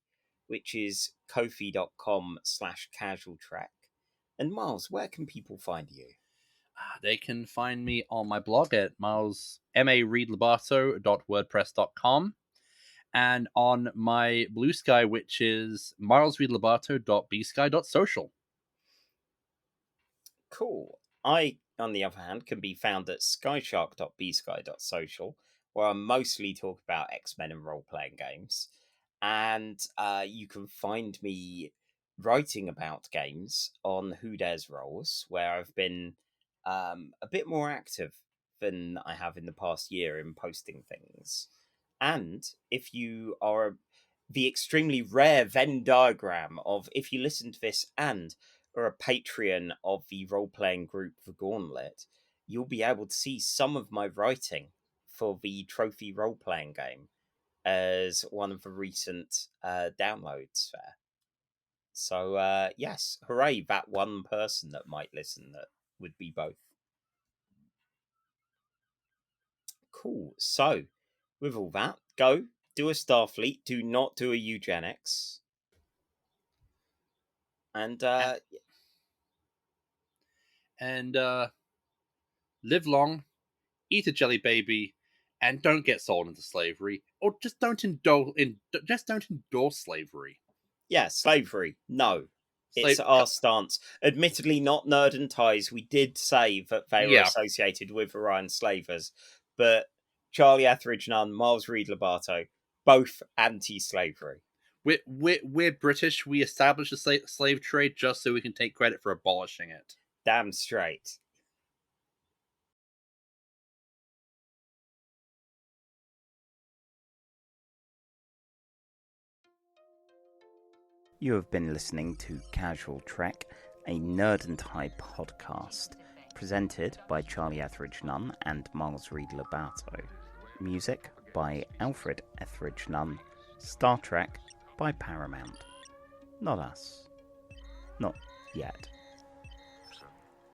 which is kofi.com/casualtrek. And Miles, where can people find you? They can find me on my blog at mareedlobato.wordpress.com and on my Blue Sky, which is milesreedlobato.bsky.social. Cool. I, on the other hand, can be found at skyshark.bsky.social, where I mostly talk about X-Men and role-playing games. And you can find me writing about games on Who Dares Rolls, where I've been a bit more active than I have in the past year in posting things. And if you are the extremely rare Venn diagram of if you listen to this and are a Patreon of the role-playing group The Gauntlet, you'll be able to see some of my writing for the trophy role-playing game as one of the recent downloads there. So, yes, hooray, that one person that might listen that would be both. Cool. So, with all that, go do a Starfleet, do not do a Eugenics. And live long, eat a jelly baby, and don't get sold into slavery, or just don't endorse slavery. yeah, slavery. No. It's Slave, our stance. Admittedly, not Nerd and Ties. We did say that they were yeah, associated with Orion slavers, but Charlie Etheridge Nunn, Miles Reed Lobato, both anti-slavery. we're British. We established the slave trade just so we can take credit for abolishing it. Damn straight. You have been listening to Casual Trek, a Nerd and Tie podcast, presented by Charlie Etheridge Nunn and Miles Reed Lobato. Music by Alfred Etheridge Nunn. Star Trek by Paramount. Not us. Not yet.